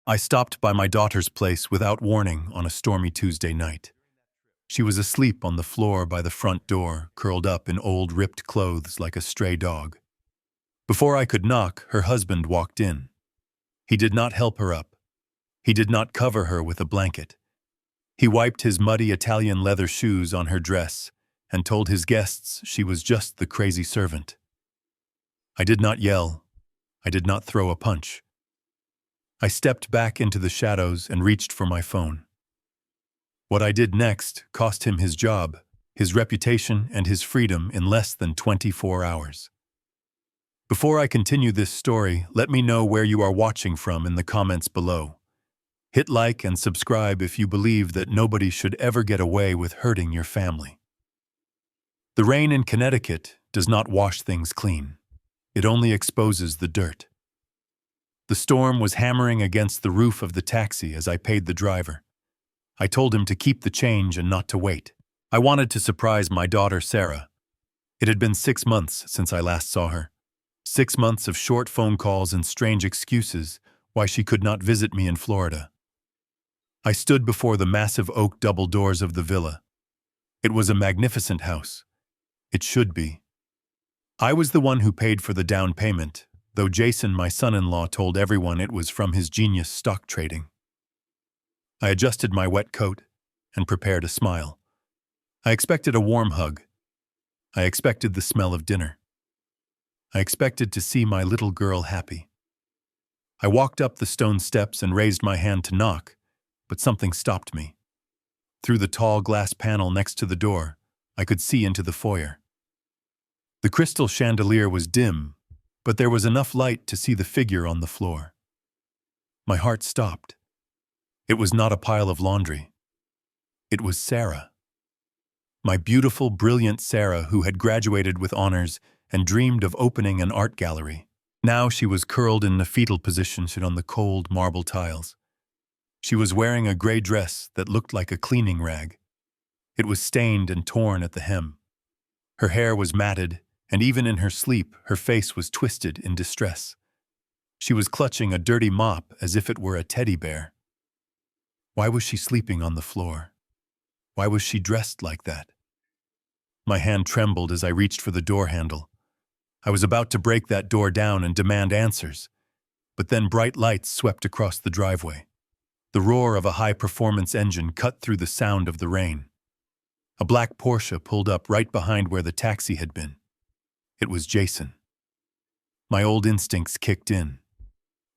I stopped by my daughter's place without warning on a stormy Tuesday night. She was asleep on the floor by the front door, curled up in old ripped clothes like a stray dog. Before I could knock, her husband walked in. He did not help her up. He did not cover her with a blanket. He wiped his muddy Italian leather shoes on her dress and told his guests she was just the crazy servant. I did not yell. I did not throw a punch. I stepped back into the shadows and reached for my phone. What I did next cost him his job, his reputation, and his freedom in less than 24 hours. Before I continue this story, let me know where you are watching from in the comments below. Hit like and subscribe if you believe that nobody should ever get away with hurting your family. The rain in Connecticut does not wash things clean. It only exposes the dirt. The storm was hammering against the roof of the taxi as I paid the driver. I told him to keep the change and not to wait. I wanted to surprise my daughter, Sarah. It had been 6 months since I last saw her. 6 months of short phone calls and strange excuses why she could not visit me in Florida. I stood before the massive oak double doors of the villa. It was a magnificent house. It should be. I was the one who paid for the down payment, though Jason, my son-in-law, told everyone it was from his genius stock trading. I adjusted my wet coat and prepared a smile. I expected a warm hug. I expected the smell of dinner. I expected to see my little girl happy. I walked up the stone steps and raised my hand to knock, but something stopped me. Through the tall glass panel next to the door, I could see into the foyer. The crystal chandelier was dim, but there was enough light to see the figure on the floor. My heart stopped. It was not a pile of laundry. It was Sarah. My beautiful, brilliant Sarah, who had graduated with honors and dreamed of opening an art gallery. Now she was curled in a fetal position on the cold marble tiles. She was wearing a gray dress that looked like a cleaning rag. It was stained and torn at the hem. Her hair was matted, and even in her sleep, her face was twisted in distress. She was clutching a dirty mop as if it were a teddy bear. Why was she sleeping on the floor? Why was she dressed like that? My hand trembled as I reached for the door handle. I was about to break that door down and demand answers, but then bright lights swept across the driveway. The roar of a high-performance engine cut through the sound of the rain. A black Porsche pulled up right behind where the taxi had been. It was Jason. My old instincts kicked in.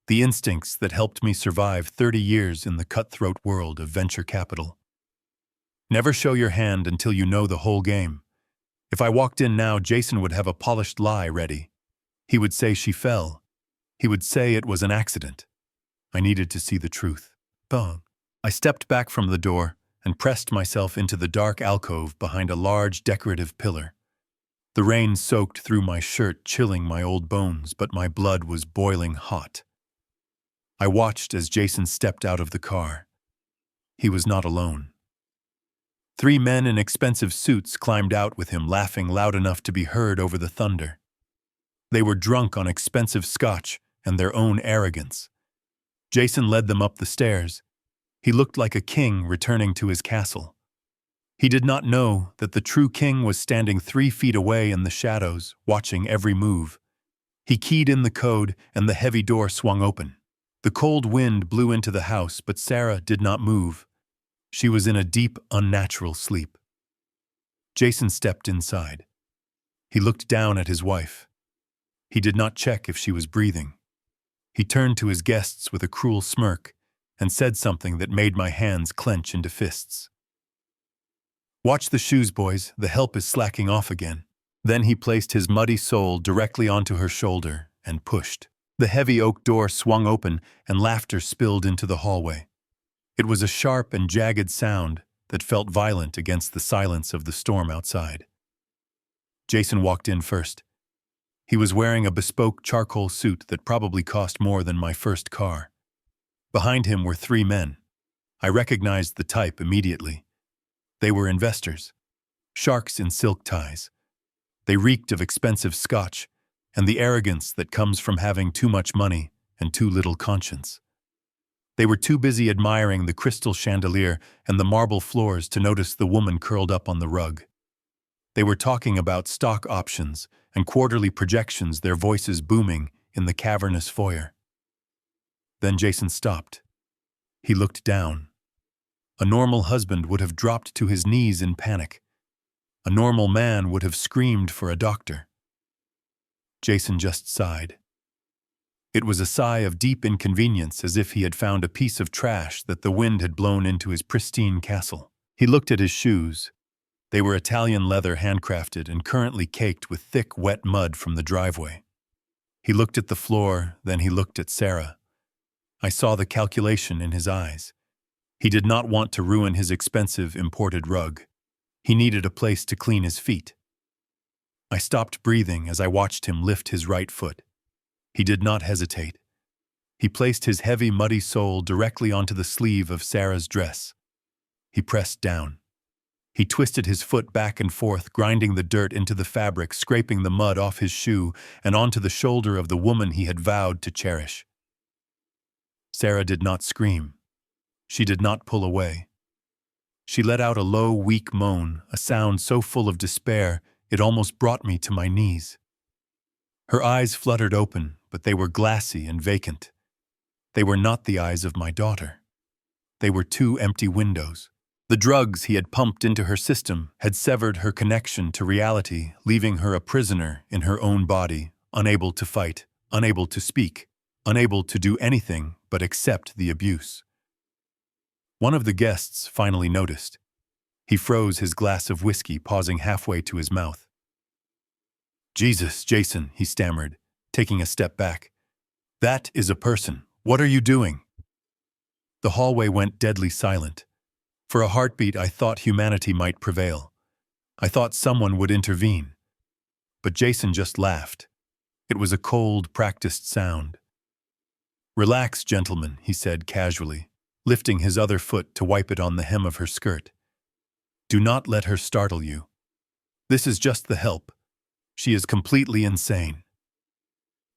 The instincts that helped me survive 30 years in the cutthroat world of venture capital. Never show your hand until you know the whole game. If I walked in now, Jason would have a polished lie ready. He would say she fell. He would say it was an accident. I needed to see the truth. Bong. I stepped back from the door and pressed myself into the dark alcove behind a large decorative pillar. The rain soaked through my shirt, chilling my old bones, but my blood was boiling hot. I watched as Jason stepped out of the car. He was not alone. 3 men in expensive suits climbed out with him, laughing loud enough to be heard over the thunder. They were drunk on expensive scotch and their own arrogance. Jason led them up the stairs. He looked like a king returning to his castle. He did not know that the true king was standing 3 feet away in the shadows, watching every move. He keyed in the code and the heavy door swung open. The cold wind blew into the house, but Sarah did not move. She was in a deep, unnatural sleep. Jason stepped inside. He looked down at his wife. He did not check if she was breathing. He turned to his guests with a cruel smirk and said something that made my hands clench into fists. "Watch the shoes, boys. The help is slacking off again." Then he placed his muddy sole directly onto her shoulder and pushed. The heavy oak door swung open and laughter spilled into the hallway. It was a sharp and jagged sound that felt violent against the silence of the storm outside. Jason walked in first. He was wearing a bespoke charcoal suit that probably cost more than my first car. Behind him were 3 men. I recognized the type immediately. They were investors, sharks in silk ties. They reeked of expensive scotch and the arrogance that comes from having too much money and too little conscience. They were too busy admiring the crystal chandelier and the marble floors to notice the woman curled up on the rug. They were talking about stock options and quarterly projections, their voices booming in the cavernous foyer. Then Jason stopped. He looked down. A normal husband would have dropped to his knees in panic. A normal man would have screamed for a doctor. Jason just sighed. It was a sigh of deep inconvenience, as if he had found a piece of trash that the wind had blown into his pristine castle. He looked at his shoes. They were Italian leather, handcrafted and currently caked with thick, wet mud from the driveway. He looked at the floor, then he looked at Sarah. I saw the calculation in his eyes. He did not want to ruin his expensive imported rug. He needed a place to clean his feet. I stopped breathing as I watched him lift his right foot. He did not hesitate. He placed his heavy, muddy sole directly onto the sleeve of Sarah's dress. He pressed down. He twisted his foot back and forth, grinding the dirt into the fabric, scraping the mud off his shoe and onto the shoulder of the woman he had vowed to cherish. Sarah did not scream. She did not pull away. She let out a low, weak moan, a sound so full of despair it almost brought me to my knees. Her eyes fluttered open, but they were glassy and vacant. They were not the eyes of my daughter. They were two empty windows. The drugs he had pumped into her system had severed her connection to reality, leaving her a prisoner in her own body, unable to fight, unable to speak, unable to do anything but accept the abuse. One of the guests finally noticed. He froze his glass of whiskey, pausing halfway to his mouth. "Jesus, Jason," he stammered, taking a step back. "That is a person. What are you doing?" The hallway went deadly silent. For a heartbeat, I thought humanity might prevail. I thought someone would intervene. But Jason just laughed. It was a cold, practiced sound. "Relax, gentlemen," he said casually, lifting his other foot to wipe it on the hem of her skirt. "Do not let her startle you. This is just the help. She is completely insane."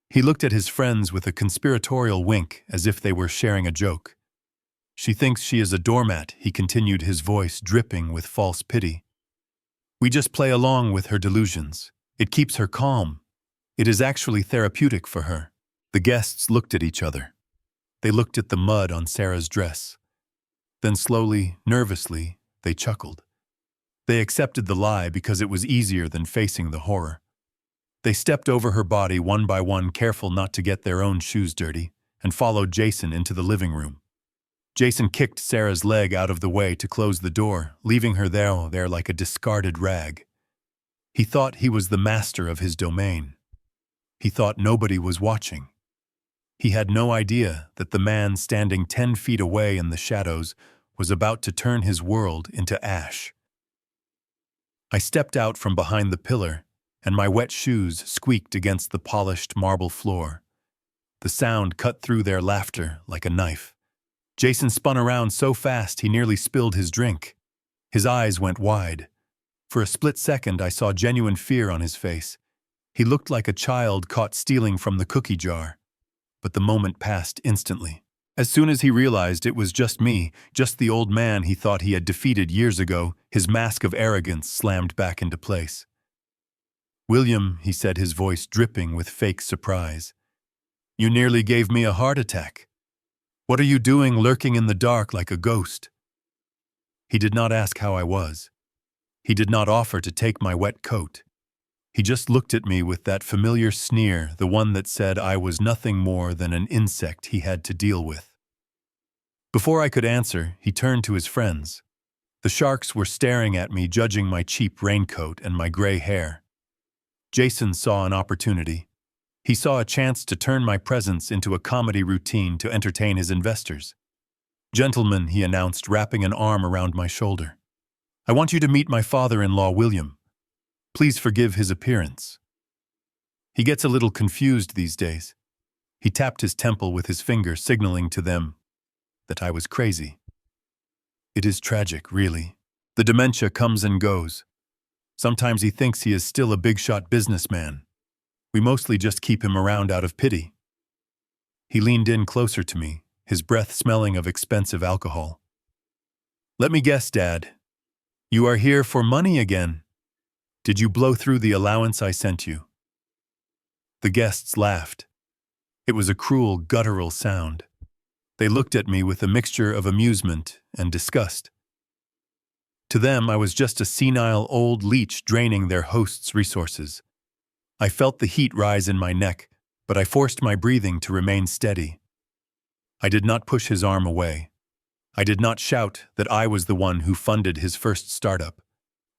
He looked at his friends with a conspiratorial wink, as if they were sharing a joke. "She thinks she is a doormat," he continued, his voice dripping with false pity. "We just play along with her delusions. It keeps her calm. It is actually therapeutic for her." The guests looked at each other. They looked at the mud on Sarah's dress. Then slowly, nervously, they chuckled. They accepted the lie because it was easier than facing the horror. They stepped over her body one by one, careful not to get their own shoes dirty, and followed Jason into the living room. Jason kicked Sarah's leg out of the way to close the door, leaving her there like a discarded rag. He thought he was the master of his domain. He thought nobody was watching. He had no idea that the man standing 10 feet away in the shadows was about to turn his world into ash. I stepped out from behind the pillar, and my wet shoes squeaked against the polished marble floor. The sound cut through their laughter like a knife. Jason spun around so fast he nearly spilled his drink. His eyes went wide. For a split second, I saw genuine fear on his face. He looked like a child caught stealing from the cookie jar. But the moment passed instantly. As soon as he realized it was just me, just the old man he thought he had defeated years ago, his mask of arrogance slammed back into place. "William," he said, his voice dripping with fake surprise, "you nearly gave me a heart attack. What are you doing lurking in the dark like a ghost?" He did not ask how I was. He did not offer to take my wet coat. He just looked at me with that familiar sneer, the one that said I was nothing more than an insect he had to deal with. Before I could answer, he turned to his friends. The sharks were staring at me, judging my cheap raincoat and my gray hair. Jason saw an opportunity. He saw a chance to turn my presence into a comedy routine to entertain his investors. "Gentlemen," he announced, wrapping an arm around my shoulder, "I want you to meet my father-in-law, William. Please forgive his appearance. He gets a little confused these days." He tapped his temple with his finger, signaling to them that I was crazy. It is tragic, really. The dementia comes and goes. Sometimes he thinks he is still a big-shot businessman. We mostly just keep him around out of pity. He leaned in closer to me, his breath smelling of expensive alcohol. "Let me guess, Dad. You are here for money again. Did you blow through the allowance I sent you?" The guests laughed. It was a cruel, guttural sound. They looked at me with a mixture of amusement and disgust. To them, I was just a senile old leech draining their host's resources. I felt the heat rise in my neck, but I forced my breathing to remain steady. I did not push his arm away. I did not shout that I was the one who funded his first startup.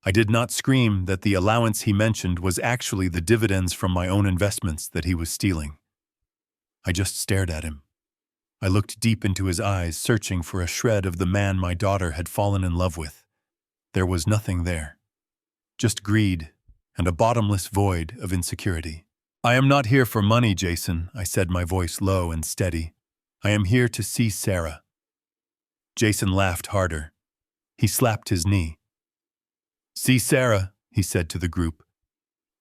I did not scream that the allowance he mentioned was actually the dividends from my own investments that he was stealing. I just stared at him. I looked deep into his eyes, searching for a shred of the man my daughter had fallen in love with. There was nothing there. Just greed and a bottomless void of insecurity. "I am not here for money, Jason," I said, my voice low and steady. "I am here to see Sarah." Jason laughed harder. He slapped his knee. "See Sarah," he said to the group.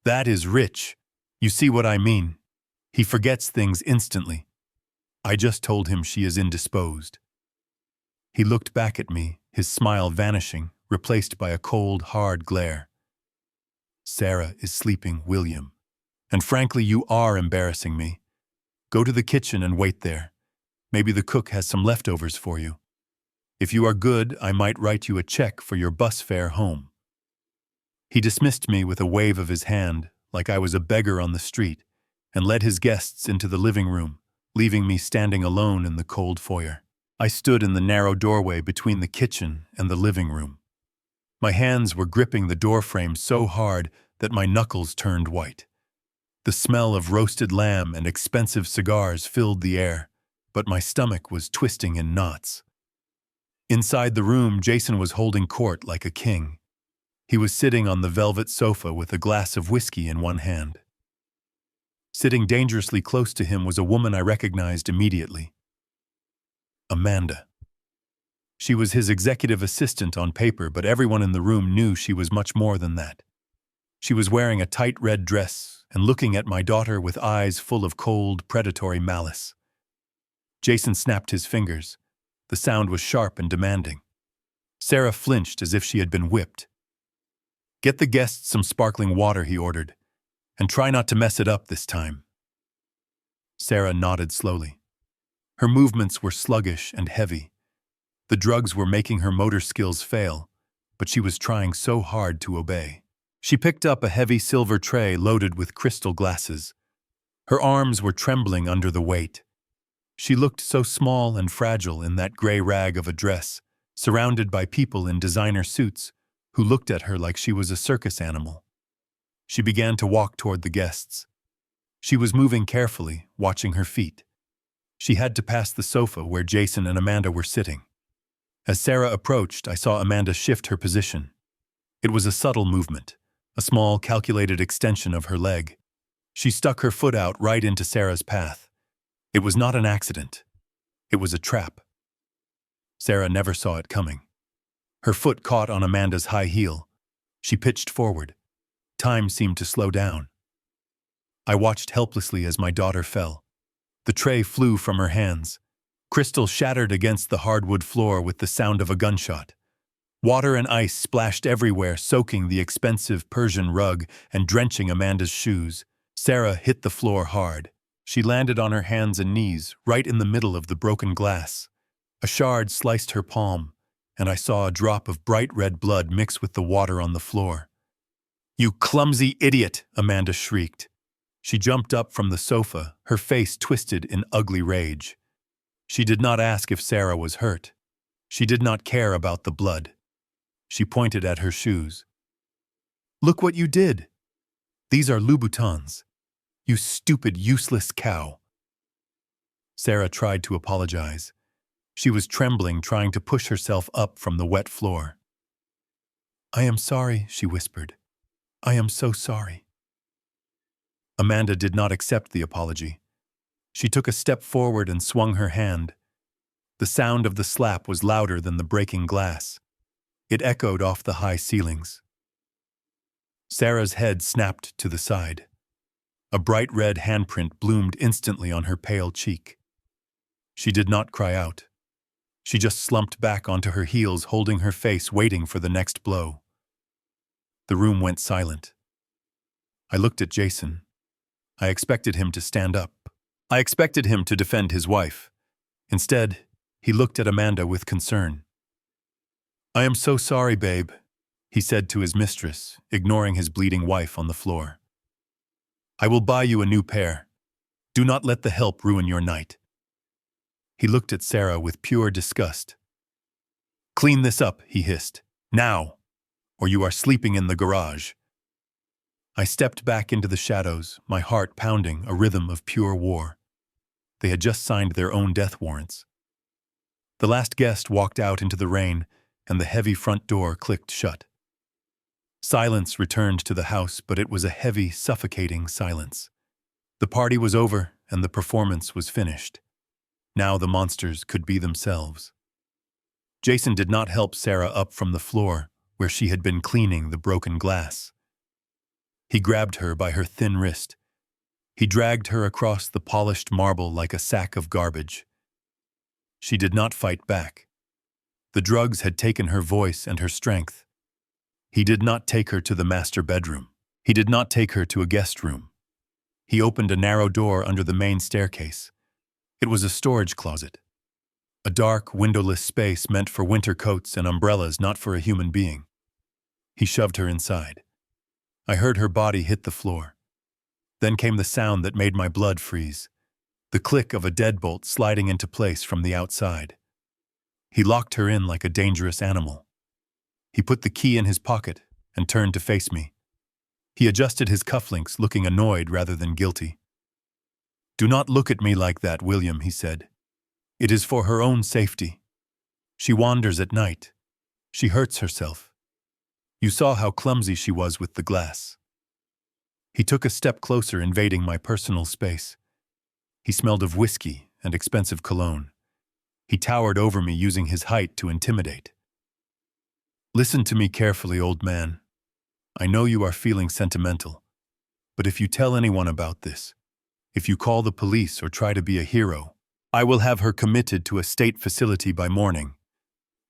"That is rich. You see what I mean? He forgets things instantly. I just told him she is indisposed." He looked back at me, his smile vanishing, replaced by a cold, hard glare. "Sarah is sleeping, William. And frankly, you are embarrassing me. Go to the kitchen and wait there. Maybe the cook has some leftovers for you. If you are good, I might write you a check for your bus fare home." He dismissed me with a wave of his hand, like I was a beggar on the street, and led his guests into the living room, leaving me standing alone in the cold foyer. I stood in the narrow doorway between the kitchen and the living room. My hands were gripping the doorframe so hard that my knuckles turned white. The smell of roasted lamb and expensive cigars filled the air, but my stomach was twisting in knots. Inside the room, Jason was holding court like a king. He was sitting on the velvet sofa with a glass of whiskey in one hand. Sitting dangerously close to him was a woman I recognized immediately. Amanda. She was his executive assistant on paper, but everyone in the room knew she was much more than that. She was wearing a tight red dress and looking at my daughter with eyes full of cold, predatory malice. Jason snapped his fingers. The sound was sharp and demanding. Sarah flinched as if she had been whipped. "Get the guests some sparkling water," he ordered, "and try not to mess it up this time." Sarah nodded slowly. Her movements were sluggish and heavy. The drugs were making her motor skills fail, but she was trying so hard to obey. She picked up a heavy silver tray loaded with crystal glasses. Her arms were trembling under the weight. She looked so small and fragile in that gray rag of a dress, surrounded by people in designer suits who looked at her like she was a circus animal. She began to walk toward the guests. She was moving carefully, watching her feet. She had to pass the sofa where Jason and Amanda were sitting. As Sarah approached, I saw Amanda shift her position. It was a subtle movement, a small, calculated extension of her leg. She stuck her foot out right into Sarah's path. It was not an accident. It was a trap. Sarah never saw it coming. Her foot caught on Amanda's high heel. She pitched forward. Time seemed to slow down. I watched helplessly as my daughter fell. The tray flew from her hands. Crystal shattered against the hardwood floor with the sound of a gunshot. Water and ice splashed everywhere, soaking the expensive Persian rug and drenching Amanda's shoes. Sarah hit the floor hard. She landed on her hands and knees, right in the middle of the broken glass. A shard sliced her palm, and I saw a drop of bright red blood mix with the water on the floor. "You clumsy idiot!" Amanda shrieked. She jumped up from the sofa, her face twisted in ugly rage. She did not ask if Sarah was hurt. She did not care about the blood. She pointed at her shoes. "Look what you did! These are Louboutins. You stupid, useless cow." Sarah tried to apologize. She was trembling, trying to push herself up from the wet floor. "I am sorry," she whispered. "I am so sorry." Amanda did not accept the apology. She took a step forward and swung her hand. The sound of the slap was louder than the breaking glass. It echoed off the high ceilings. Sarah's head snapped to the side. A bright red handprint bloomed instantly on her pale cheek. She did not cry out. She just slumped back onto her heels, holding her face, waiting for the next blow. The room went silent. I looked at Jason. I expected him to stand up. I expected him to defend his wife. Instead, he looked at Amanda with concern. "I am so sorry, babe," he said to his mistress, ignoring his bleeding wife on the floor. "I will buy you a new pair. Do not let the help ruin your night." He looked at Sarah with pure disgust. "Clean this up," he hissed. "Now, or you are sleeping in the garage." I stepped back into the shadows, my heart pounding, a rhythm of pure war. They had just signed their own death warrants. The last guest walked out into the rain, and the heavy front door clicked shut. Silence returned to the house, but it was a heavy, suffocating silence. The party was over, and the performance was finished. Now the monsters could be themselves. Jason did not help Sarah up from the floor, where she had been cleaning the broken glass. He grabbed her by her thin wrist. He dragged her across the polished marble like a sack of garbage. She did not fight back. The drugs had taken her voice and her strength. He did not take her to the master bedroom. He did not take her to a guest room. He opened a narrow door under the main staircase. It was a storage closet. A dark, windowless space meant for winter coats and umbrellas, not for a human being. He shoved her inside. I heard her body hit the floor. Then came the sound that made my blood freeze, the click of a deadbolt sliding into place from the outside. He locked her in like a dangerous animal. He put the key in his pocket and turned to face me. He adjusted his cufflinks, looking annoyed rather than guilty. "Do not look at me like that, William," he said. "It is for her own safety. She wanders at night. She hurts herself. You saw how clumsy she was with the glass." He took a step closer, invading my personal space. He smelled of whiskey and expensive cologne. He towered over me, using his height to intimidate. "Listen to me carefully, old man. I know you are feeling sentimental, but if you tell anyone about this, if you call the police or try to be a hero, I will have her committed to a state facility by morning.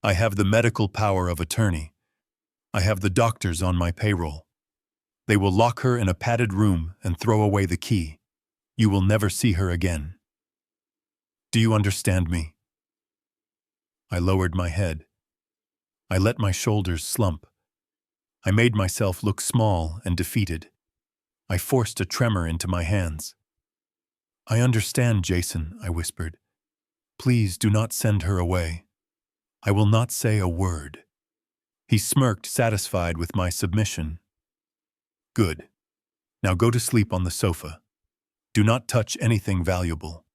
I have the medical power of attorney. I have the doctors on my payroll. They will lock her in a padded room and throw away the key. You will never see her again. Do you understand me?" I lowered my head. I let my shoulders slump. I made myself look small and defeated. I forced a tremor into my hands. "I understand, Jason," I whispered. "Please do not send her away. I will not say a word." He smirked, satisfied with my submission. "Good. Now go to sleep on the sofa. Do not touch anything valuable."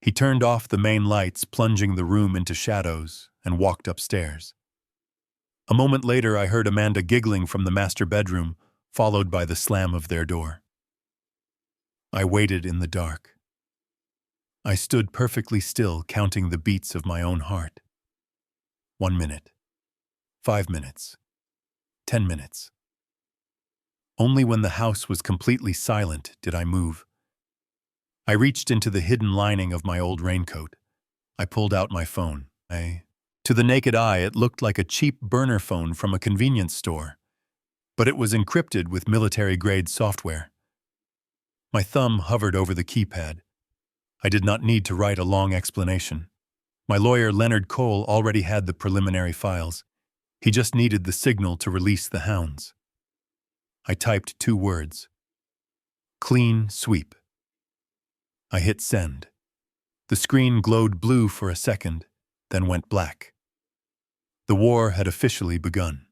He turned off the main lights, plunging the room into shadows, and walked upstairs. A moment later, I heard Amanda giggling from the master bedroom, followed by the slam of their door. I waited in the dark. I stood perfectly still, counting the beats of my own heart. 1 minute. 5 minutes. 10 minutes. Only when the house was completely silent did I move. I reached into the hidden lining of my old raincoat. I pulled out my phone. To the naked eye, it looked like a cheap burner phone from a convenience store, but it was encrypted with military-grade software. My thumb hovered over the keypad. I did not need to write a long explanation. My lawyer, Leonard Cole, already had the preliminary files. He just needed the signal to release the hounds. I typed 2 words. "Clean sweep." I hit send. The screen glowed blue for a second, then went black. The war had officially begun.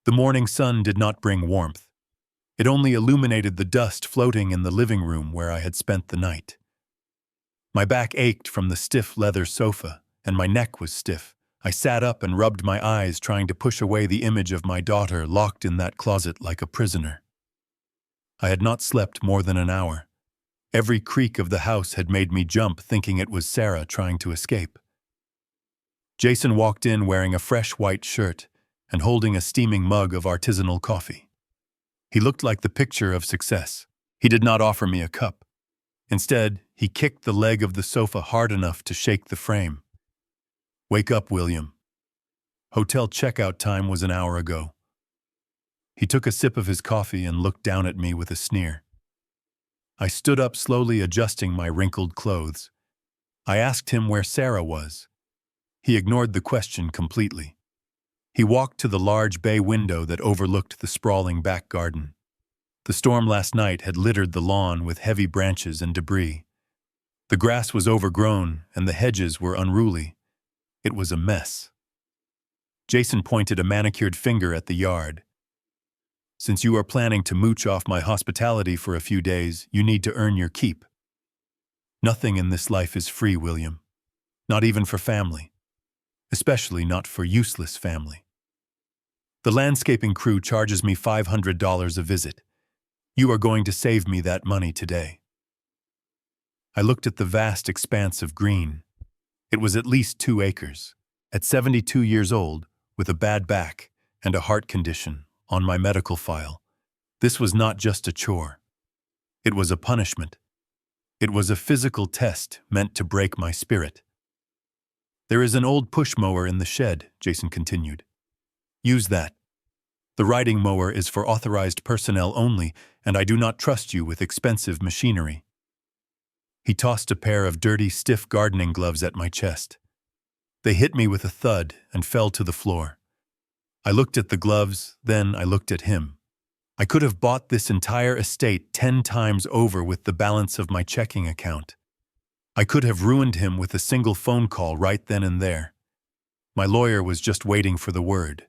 The morning sun did not bring warmth. It only illuminated the dust floating in the living room where I had spent the night. My back ached from the stiff leather sofa, and my neck was stiff. I sat up and rubbed my eyes, trying to push away the image of my daughter locked in that closet like a prisoner. I had not slept more than an hour. Every creak of the house had made me jump, thinking it was Sarah trying to escape. Jason walked in wearing a fresh white shirt and holding a steaming mug of artisanal coffee. He looked like the picture of success. He did not offer me a cup. Instead, he kicked the leg of the sofa hard enough to shake the frame. "Wake up, William. Hotel checkout time was an hour ago." He took a sip of his coffee and looked down at me with a sneer. I stood up, slowly adjusting my wrinkled clothes. I asked him where Sarah was. He ignored the question completely. He walked to the large bay window that overlooked the sprawling back garden. The storm last night had littered the lawn with heavy branches and debris. The grass was overgrown and the hedges were unruly. It was a mess. Jason pointed a manicured finger at the yard. "Since you are planning to mooch off my hospitality for a few days, you need to earn your keep. Nothing in this life is free, William. Not even for family. Especially not for useless family. The landscaping crew charges me $500 a visit. You are going to save me that money today." I looked at the vast expanse of green. It was at least 2 acres. At 72 years old, with a bad back and a heart condition on my medical file, this was not just a chore. It was a punishment. It was a physical test meant to break my spirit. "There is an old push mower in the shed," Jason continued. "Use that. The riding mower is for authorized personnel only, and I do not trust you with expensive machinery." He tossed a pair of dirty, stiff gardening gloves at my chest. They hit me with a thud and fell to the floor. I looked at the gloves, then I looked at him. I could have bought this entire estate 10 times over with the balance of my checking account. I could have ruined him with a single phone call right then and there. My lawyer was just waiting for the word.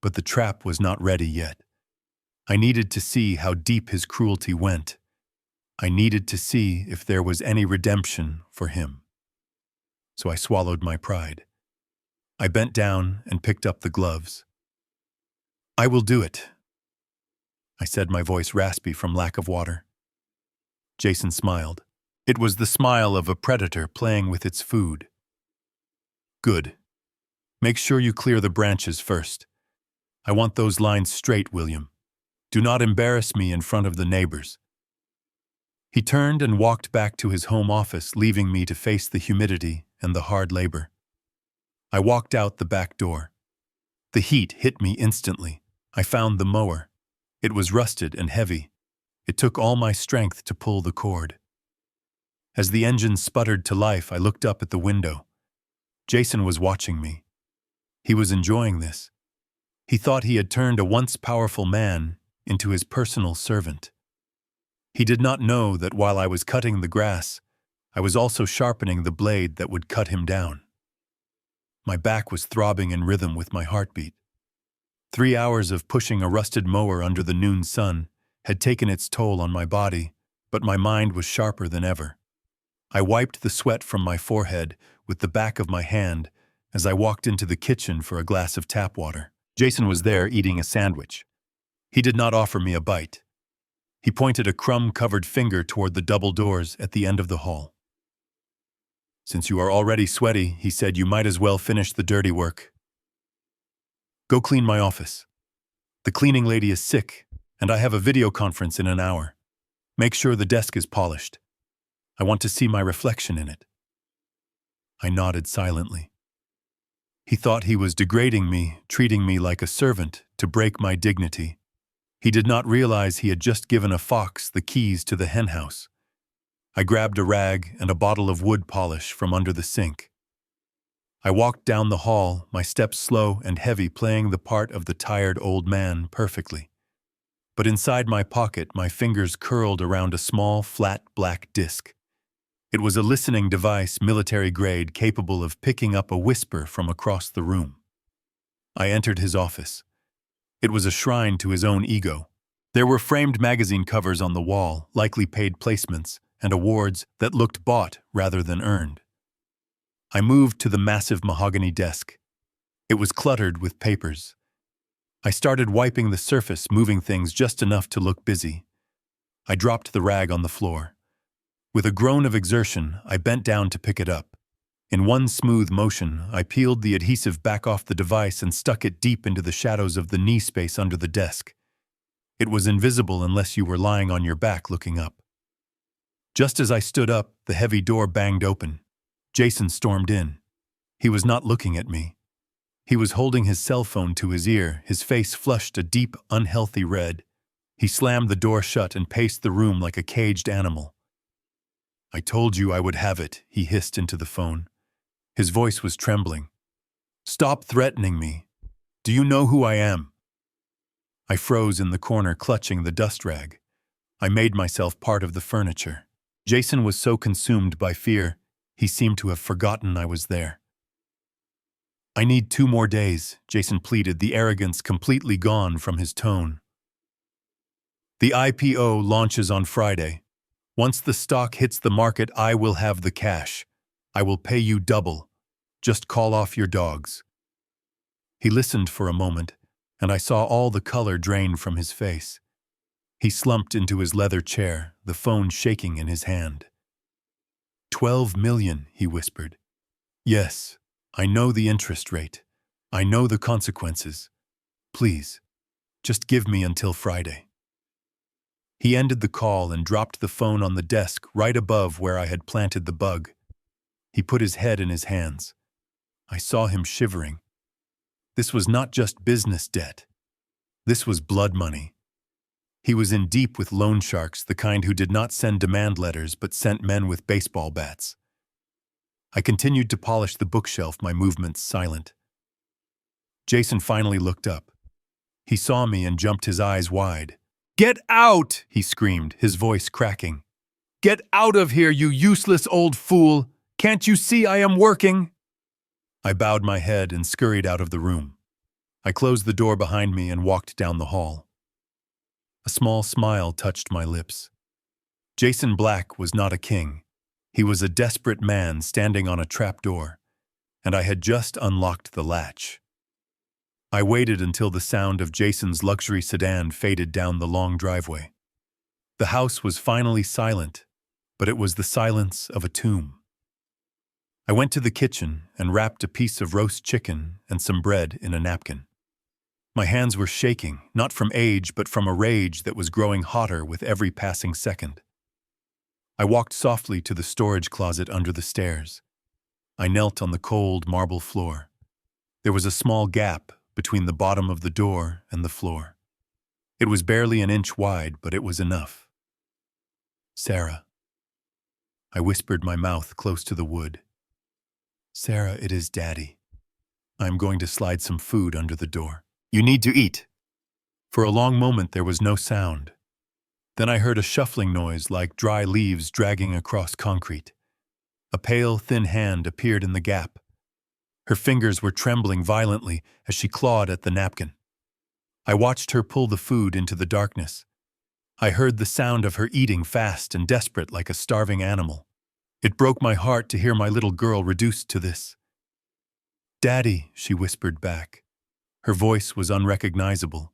But the trap was not ready yet. I needed to see how deep his cruelty went. I needed to see if there was any redemption for him. So I swallowed my pride. I bent down and picked up the gloves. "I will do it," I said, my voice raspy from lack of water. Jason smiled. It was the smile of a predator playing with its food. "Good. Make sure you clear the branches first. I want those lines straight, William. Do not embarrass me in front of the neighbors." He turned and walked back to his home office, leaving me to face the humidity and the hard labor. I walked out the back door. The heat hit me instantly. I found the mower. It was rusted and heavy. It took all my strength to pull the cord. As the engine sputtered to life, I looked up at the window. Jason was watching me. He was enjoying this. He thought he had turned a once powerful man into his personal servant. He did not know that while I was cutting the grass, I was also sharpening the blade that would cut him down. My back was throbbing in rhythm with my heartbeat. 3 hours of pushing a rusted mower under the noon sun had taken its toll on my body, but my mind was sharper than ever. I wiped the sweat from my forehead with the back of my hand as I walked into the kitchen for a glass of tap water. Jason was there eating a sandwich. He did not offer me a bite. He pointed a crumb-covered finger toward the double doors at the end of the hall. "Since you are already sweaty," he said, "you might as well finish the dirty work. Go clean my office. The cleaning lady is sick, and I have a video conference in an hour. Make sure the desk is polished. I want to see my reflection in it." I nodded silently. He thought he was degrading me, treating me like a servant to break my dignity. He did not realize he had just given a fox the keys to the henhouse. I grabbed a rag and a bottle of wood polish from under the sink. I walked down the hall, my steps slow and heavy, playing the part of the tired old man perfectly. But inside my pocket, my fingers curled around a small, flat black disc. It was a listening device, military grade, capable of picking up a whisper from across the room. I entered his office. It was a shrine to his own ego. There were framed magazine covers on the wall, likely paid placements, and awards that looked bought rather than earned. I moved to the massive mahogany desk. It was cluttered with papers. I started wiping the surface, moving things just enough to look busy. I dropped the rag on the floor. With a groan of exertion, I bent down to pick it up. In one smooth motion, I peeled the adhesive back off the device and stuck it deep into the shadows of the knee space under the desk. It was invisible unless you were lying on your back looking up. Just as I stood up, the heavy door banged open. Jason stormed in. He was not looking at me. He was holding his cell phone to his ear, his face flushed a deep, unhealthy red. He slammed the door shut and paced the room like a caged animal. "I told you I would have it," he hissed into the phone. His voice was trembling. "Stop threatening me. Do you know who I am?" I froze in the corner, clutching the dust rag. I made myself part of the furniture. Jason was so consumed by fear, he seemed to have forgotten I was there. "I need 2 more days," Jason pleaded, the arrogance completely gone from his tone. "The IPO launches on Friday. Once the stock hits the market, I will have the cash. I will pay you double. Just call off your dogs." He listened for a moment, and I saw all the color drain from his face. He slumped into his leather chair, the phone shaking in his hand. 12 million, he whispered. "Yes, I know the interest rate. I know the consequences. Please, just give me until Friday." He ended the call and dropped the phone on the desk right above where I had planted the bug. He put his head in his hands. I saw him shivering. This was not just business debt. This was blood money. He was in deep with loan sharks, the kind who did not send demand letters but sent men with baseball bats. I continued to polish the bookshelf, my movements silent. Jason finally looked up. He saw me and jumped his eyes wide. "Get out!" he screamed, his voice cracking. "Get out of here, you useless old fool! Can't you see I am working?" I bowed my head and scurried out of the room. I closed the door behind me and walked down the hall. A small smile touched my lips. Jason Black was not a king. He was a desperate man standing on a trapdoor, and I had just unlocked the latch. I waited until the sound of Jason's luxury sedan faded down the long driveway. The house was finally silent, but it was the silence of a tomb. I went to the kitchen and wrapped a piece of roast chicken and some bread in a napkin. My hands were shaking, not from age, but from a rage that was growing hotter with every passing second. I walked softly to the storage closet under the stairs. I knelt on the cold marble floor. There was a small gap between the bottom of the door and the floor. It was barely an inch wide, but it was enough. "Sarah." I whispered, my mouth close to the wood. "Sarah, it is Daddy. I'm going to slide some food under the door. You need to eat." For a long moment there was no sound. Then I heard a shuffling noise like dry leaves dragging across concrete. A pale, thin hand appeared in the gap. Her fingers were trembling violently as she clawed at the napkin. I watched her pull the food into the darkness. I heard the sound of her eating fast and desperate like a starving animal. It broke my heart to hear my little girl reduced to this. "Daddy," she whispered back. Her voice was unrecognizable.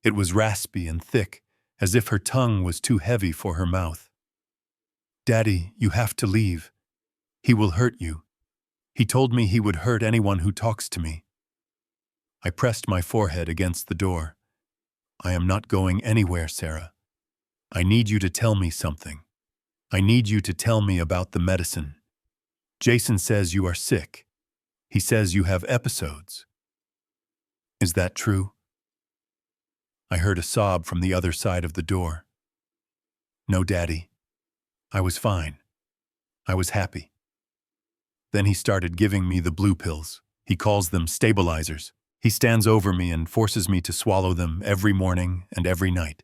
It was raspy and thick, as if her tongue was too heavy for her mouth. "Daddy, you have to leave. He will hurt you. He told me he would hurt anyone who talks to me." I pressed my forehead against the door. "I am not going anywhere, Sarah. I need you to tell me something. I need you to tell me about the medicine. Jason says you are sick. He says you have episodes. Is that true?" I heard a sob from the other side of the door. "No, Daddy. I was fine. I was happy." Then he started giving me the blue pills. He calls them stabilizers. He stands over me and forces me to swallow them every morning and every night.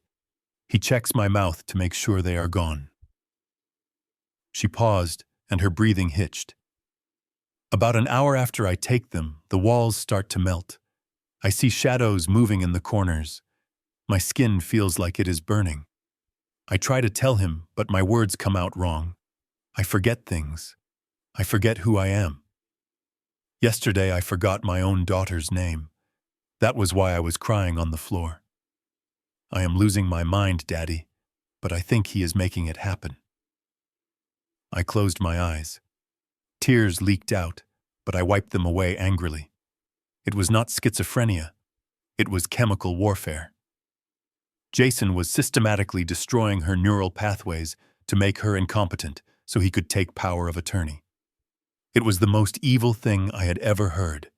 He checks my mouth to make sure they are gone. She paused, and her breathing hitched. About an hour after I take them, the walls start to melt. I see shadows moving in the corners. My skin feels like it is burning. I try to tell him, but my words come out wrong. I forget things. I forget who I am. Yesterday I forgot my own daughter's name. That was why I was crying on the floor. I am losing my mind, Daddy, but I think he is making it happen. I closed my eyes. Tears leaked out, but I wiped them away angrily. It was not schizophrenia. It was chemical warfare. Jason was systematically destroying her neural pathways to make her incompetent so he could take power of attorney. It was the most evil thing I had ever heard.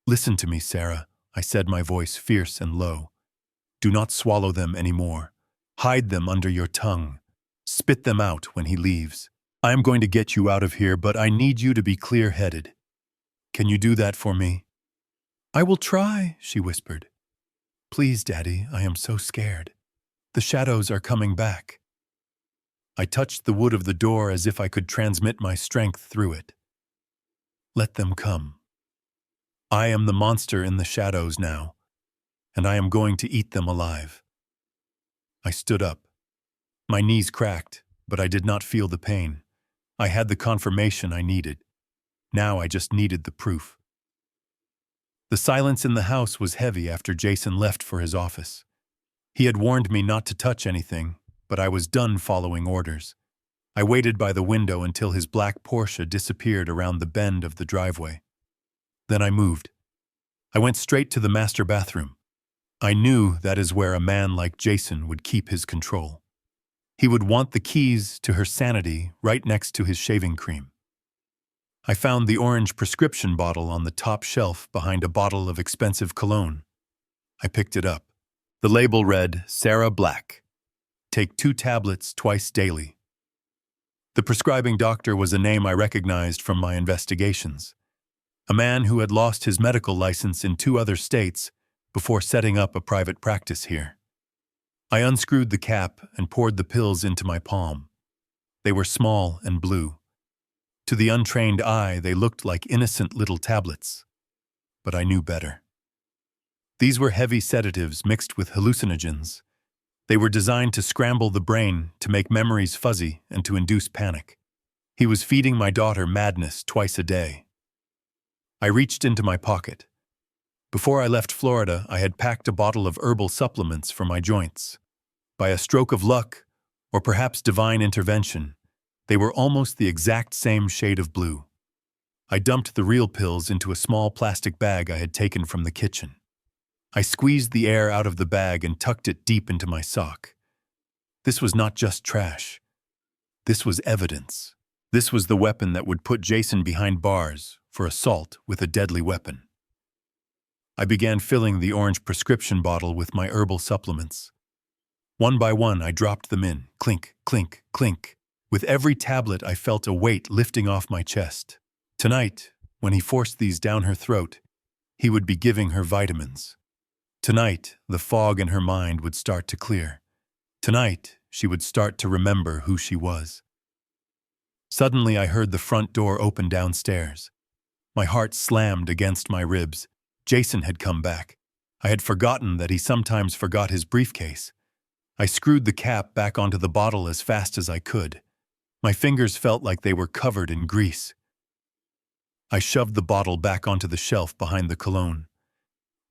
"Listen to me, Sarah," I said, my voice fierce and low. "Do not swallow them anymore. Hide them under your tongue. Spit them out when he leaves. I am going to get you out of here, but I need you to be clear-headed. Can you do that for me?" "I will try," she whispered. "Please, Daddy, I am so scared. The shadows are coming back." I touched the wood of the door as if I could transmit my strength through it. "Let them come. I am the monster in the shadows now, and I am going to eat them alive." I stood up. My knees cracked, but I did not feel the pain. I had the confirmation I needed. Now I just needed the proof. The silence in the house was heavy after Jason left for his office. He had warned me not to touch anything, but I was done following orders. I waited by the window until his black Porsche disappeared around the bend of the driveway. Then I moved. I went straight to the master bathroom. I knew that is where a man like Jason would keep his control. He would want the keys to her sanity right next to his shaving cream. I found the orange prescription bottle on the top shelf behind a bottle of expensive cologne. I picked it up. The label read, "Sarah Black. Take 2 tablets twice daily." The prescribing doctor was a name I recognized from my investigations. A man who had lost his medical license in 2 other states before setting up a private practice here. I unscrewed the cap and poured the pills into my palm. They were small and blue. To the untrained eye, they looked like innocent little tablets. But I knew better. These were heavy sedatives mixed with hallucinogens. They were designed to scramble the brain, to make memories fuzzy, and to induce panic. He was feeding my daughter madness twice a day. I reached into my pocket. Before I left Florida, I had packed a bottle of herbal supplements for my joints. By a stroke of luck, or perhaps divine intervention, they were almost the exact same shade of blue. I dumped the real pills into a small plastic bag I had taken from the kitchen. I squeezed the air out of the bag and tucked it deep into my sock. This was not just trash. This was evidence. This was the weapon that would put Jason behind bars for assault with a deadly weapon. I began filling the orange prescription bottle with my herbal supplements. One by one, I dropped them in, clink, clink, clink. With every tablet, I felt a weight lifting off my chest. Tonight, when he forced these down her throat, he would be giving her vitamins. Tonight, the fog in her mind would start to clear. Tonight, she would start to remember who she was. Suddenly, I heard the front door open downstairs. My heart slammed against my ribs. Jason had come back. I had forgotten that he sometimes forgot his briefcase. I screwed the cap back onto the bottle as fast as I could. My fingers felt like they were covered in grease. I shoved the bottle back onto the shelf behind the cologne.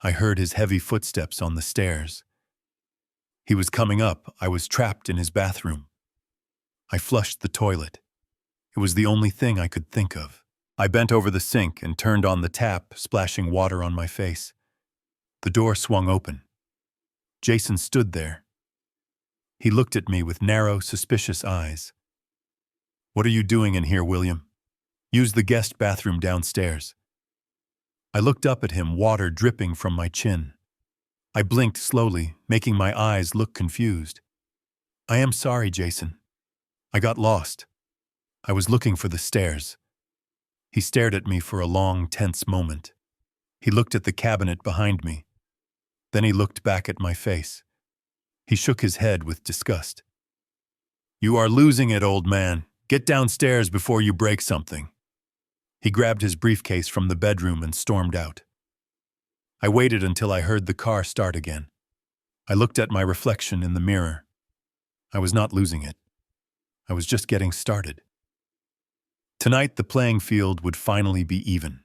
I heard his heavy footsteps on the stairs. He was coming up. I was trapped in his bathroom. I flushed the toilet. It was the only thing I could think of. I bent over the sink and turned on the tap, splashing water on my face. The door swung open. Jason stood there. He looked at me with narrow, suspicious eyes. "What are you doing in here, William?" "Use the guest bathroom downstairs." I looked up at him, water dripping from my chin. I blinked slowly, making my eyes look confused. "I am sorry, Jason. I got lost. I was looking for the stairs." He stared at me for a long, tense moment. He looked at the cabinet behind me. Then he looked back at my face. He shook his head with disgust. "You are losing it, old man. Get downstairs before you break something." He grabbed his briefcase from the bedroom and stormed out. I waited until I heard the car start again. I looked at my reflection in the mirror. I was not losing it. I was just getting started. Tonight, the playing field would finally be even.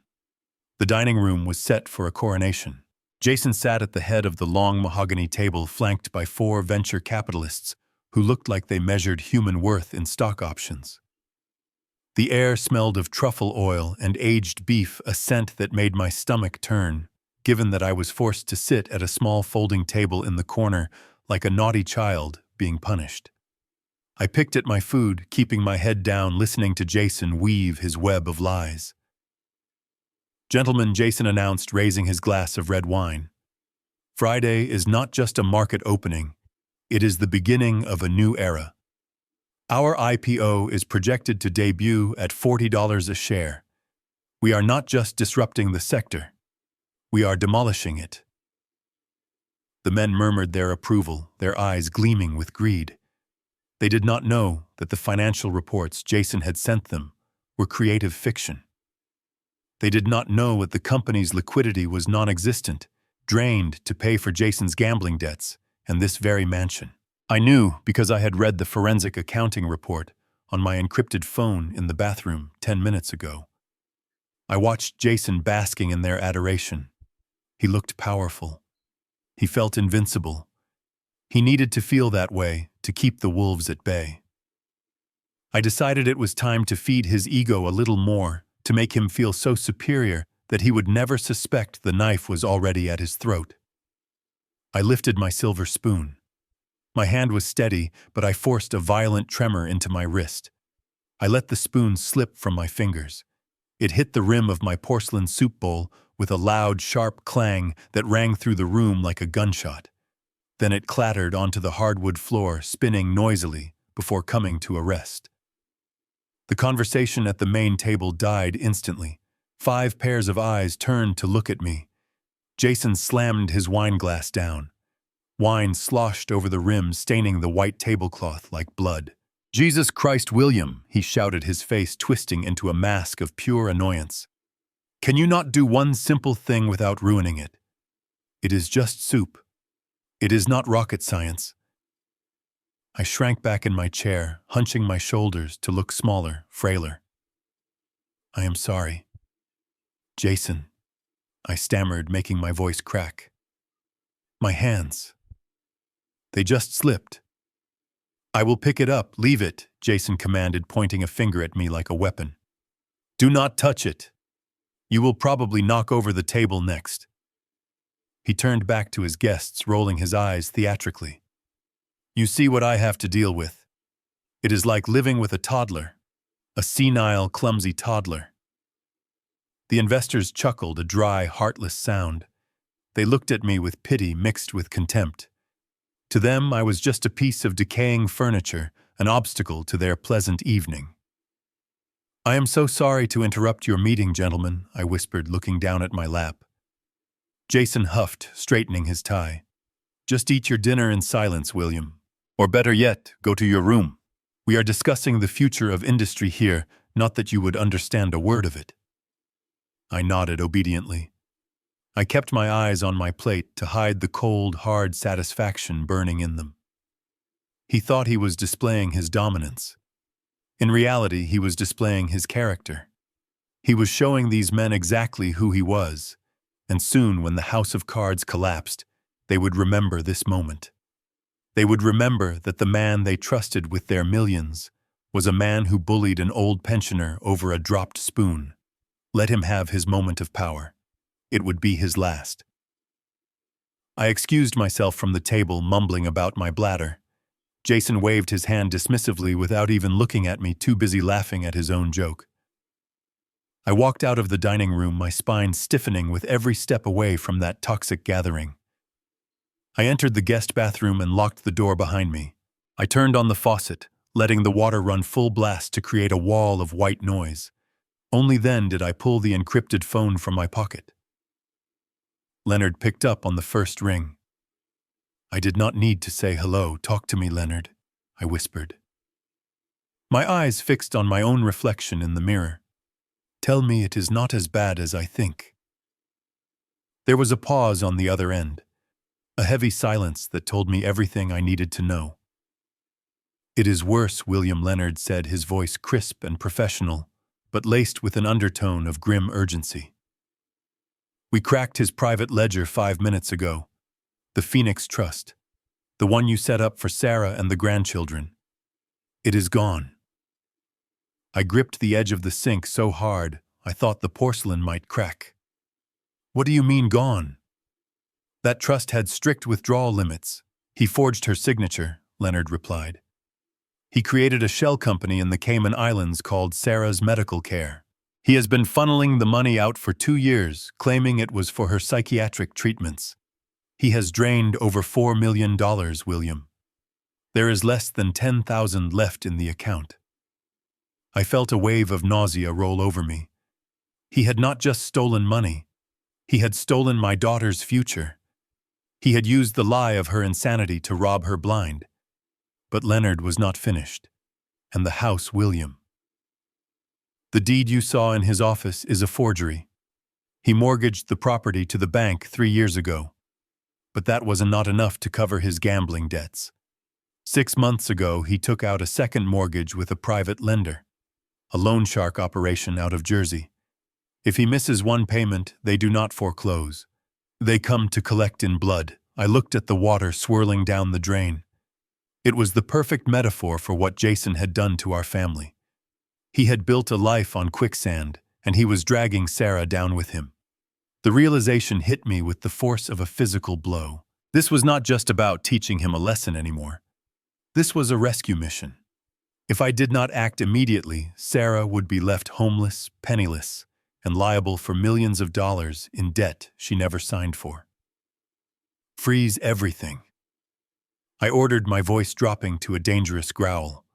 The dining room was set for a coronation. Jason sat at the head of the long mahogany table flanked by 4 venture capitalists who looked like they measured human worth in stock options. The air smelled of truffle oil and aged beef, a scent that made my stomach turn, given that I was forced to sit at a small folding table in the corner like a naughty child being punished. I picked at my food, keeping my head down, listening to Jason weave his web of lies. "Gentlemen," Jason announced, raising his glass of red wine. "Friday is not just a market opening, it is the beginning of a new era. Our IPO is projected to debut at $40 a share. We are not just disrupting the sector, we are demolishing it." The men murmured their approval, their eyes gleaming with greed. They did not know that the financial reports Jason had sent them were creative fiction. They did not know that the company's liquidity was non-existent, drained to pay for Jason's gambling debts and this very mansion. I knew because I had read the forensic accounting report on my encrypted phone in the bathroom 10 minutes ago. I watched Jason basking in their adoration. He looked powerful. He felt invincible. He needed to feel that way to keep the wolves at bay. I decided it was time to feed his ego a little more, to make him feel so superior that he would never suspect the knife was already at his throat. I lifted my silver spoon. My hand was steady, but I forced a violent tremor into my wrist. I let the spoon slip from my fingers. It hit the rim of my porcelain soup bowl with a loud, sharp clang that rang through the room like a gunshot. Then it clattered onto the hardwood floor, spinning noisily before coming to a rest. The conversation at the main table died instantly. 5 pairs of eyes turned to look at me. Jason slammed his wine glass down. Wine sloshed over the rim, staining the white tablecloth like blood. "Jesus Christ, William," he shouted, his face twisting into a mask of pure annoyance. "Can you not do one simple thing without ruining it? It is just soup. It is not rocket science." I shrank back in my chair, hunching my shoulders to look smaller, frailer. "I am sorry. Jason," I stammered, making my voice crack. "My hands. They just slipped." "I will pick it up, leave it," Jason commanded, pointing a finger at me like a weapon. "Do not touch it. You will probably knock over the table next." He turned back to his guests, rolling his eyes theatrically. "You see what I have to deal with. It is like living with a toddler, a senile, clumsy toddler." The investors chuckled, a dry, heartless sound. They looked at me with pity mixed with contempt. To them, I was just a piece of decaying furniture, an obstacle to their pleasant evening. "I am so sorry to interrupt your meeting, gentlemen," I whispered, looking down at my lap. Jason huffed, straightening his tie. "Just eat your dinner in silence, William. Or better yet, go to your room. We are discussing the future of industry here, not that you would understand a word of it." I nodded obediently. I kept my eyes on my plate to hide the cold, hard satisfaction burning in them. He thought he was displaying his dominance. In reality, he was displaying his character. He was showing these men exactly who he was, and soon, when the house of cards collapsed, they would remember this moment. They would remember that the man they trusted with their millions was a man who bullied an old pensioner over a dropped spoon. Let him have his moment of power. It would be his last. I excused myself from the table, mumbling about my bladder. Jason waved his hand dismissively without even looking at me, too busy laughing at his own joke. I walked out of the dining room, my spine stiffening with every step away from that toxic gathering. I entered the guest bathroom and locked the door behind me. I turned on the faucet, letting the water run full blast to create a wall of white noise. Only then did I pull the encrypted phone from my pocket. Leonard picked up on the first ring. "I did not need to say hello. Talk to me, Leonard," I whispered. My eyes fixed on my own reflection in the mirror. "Tell me it is not as bad as I think." There was a pause on the other end, a heavy silence that told me everything I needed to know. "It is worse," William Leonard said, his voice crisp and professional, but laced with an undertone of grim urgency. "We cracked his private ledger 5 minutes ago. The Phoenix Trust. The one you set up for Sarah and the grandchildren. It is gone." I gripped the edge of the sink so hard I thought the porcelain might crack. "What do you mean gone?" "That trust had strict withdrawal limits. He forged her signature," Leonard replied. He created a shell company in the Cayman Islands called Sarah's Medical Care. He has been funneling the money out for 2 years, claiming it was for her psychiatric treatments. He has drained over $4 million, William. There is less than 10,000 left in the account. I felt a wave of nausea roll over me. He had not just stolen money. He had stolen my daughter's future. He had used the lie of her insanity to rob her blind. But Leonard was not finished. And the house, William. The deed you saw in his office is a forgery. He mortgaged the property to the bank 3 years ago. But that was not enough to cover his gambling debts. 6 months ago, he took out a second mortgage with a private lender, a loan shark operation out of Jersey. If he misses one payment, they do not foreclose. They come to collect in blood. I looked at the water swirling down the drain. It was the perfect metaphor for what Jason had done to our family. He had built a life on quicksand, and he was dragging Sarah down with him. The realization hit me with the force of a physical blow. This was not just about teaching him a lesson anymore. This was a rescue mission. If I did not act immediately, Sarah would be left homeless, penniless, and liable for millions of dollars in debt she never signed for. Freeze everything. I ordered, my voice dropping to a dangerous growl.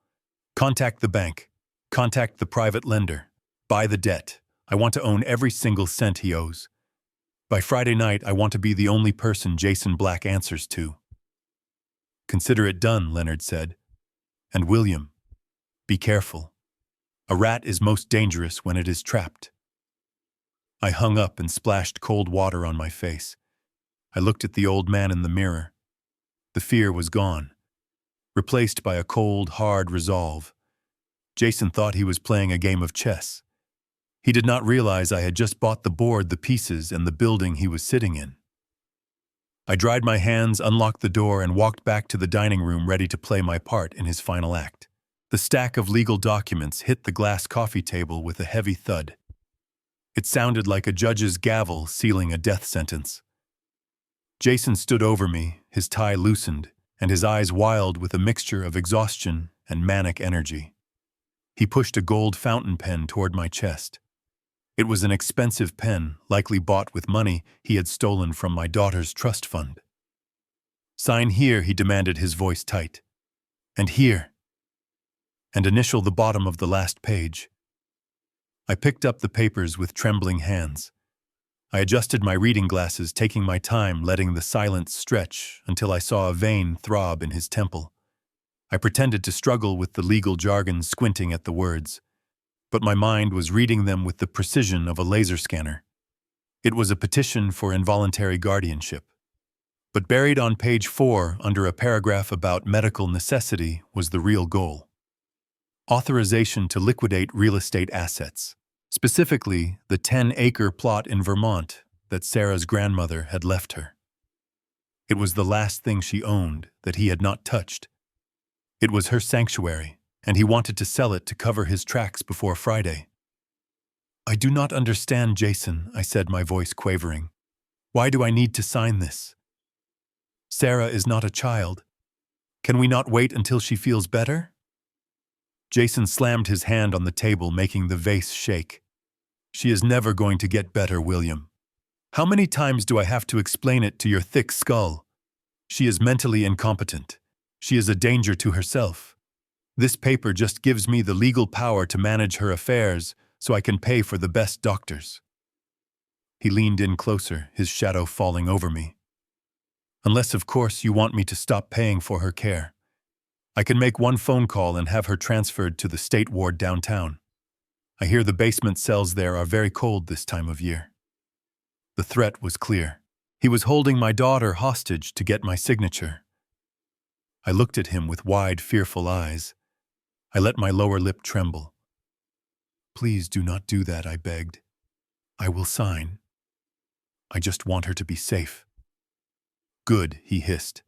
Contact the bank. Contact the private lender. Buy the debt. I want to own every single cent he owes. By Friday night, I want to be the only person Jason Black answers to. Consider it done, Leonard said. And William, be careful. A rat is most dangerous when it is trapped. I hung up and splashed cold water on my face. I looked at the old man in the mirror. The fear was gone, replaced by a cold, hard resolve. Jason thought he was playing a game of chess. He did not realize I had just bought the board, the pieces, and the building he was sitting in. I dried my hands, unlocked the door, and walked back to the dining room ready to play my part in his final act. The stack of legal documents hit the glass coffee table with a heavy thud. It sounded like a judge's gavel sealing a death sentence. Jason stood over me, his tie loosened, and his eyes wild with a mixture of exhaustion and manic energy. He pushed a gold fountain pen toward my chest. It was an expensive pen, likely bought with money he had stolen from my daughter's trust fund. Sign here, he demanded, his voice tight. And here. And initial the bottom of the last page. I picked up the papers with trembling hands. I adjusted my reading glasses, taking my time, letting the silence stretch until I saw a vein throb in his temple. I pretended to struggle with the legal jargon, squinting at the words. But my mind was reading them with the precision of a laser scanner. It was a petition for involuntary guardianship. But buried on page 4, under a paragraph about medical necessity, was the real goal. Authorization to liquidate real estate assets. Specifically, the 10-acre plot in Vermont that Sarah's grandmother had left her. It was the last thing she owned that he had not touched. It was her sanctuary, and he wanted to sell it to cover his tracks before Friday. I do not understand, Jason, I said, my voice quavering. Why do I need to sign this? Sarah is not a child. Can we not wait until she feels better? Jason slammed his hand on the table, making the vase shake. She is never going to get better, William. How many times do I have to explain it to your thick skull? She is mentally incompetent. She is a danger to herself. This paper just gives me the legal power to manage her affairs so I can pay for the best doctors. He leaned in closer, his shadow falling over me. Unless, of course, you want me to stop paying for her care. I can make one phone call and have her transferred to the state ward downtown. I hear the basement cells there are very cold this time of year. The threat was clear. He was holding my daughter hostage to get my signature. I looked at him with wide, fearful eyes. I let my lower lip tremble. Please do not do that, I begged. I will sign. I just want her to be safe. Good, he hissed.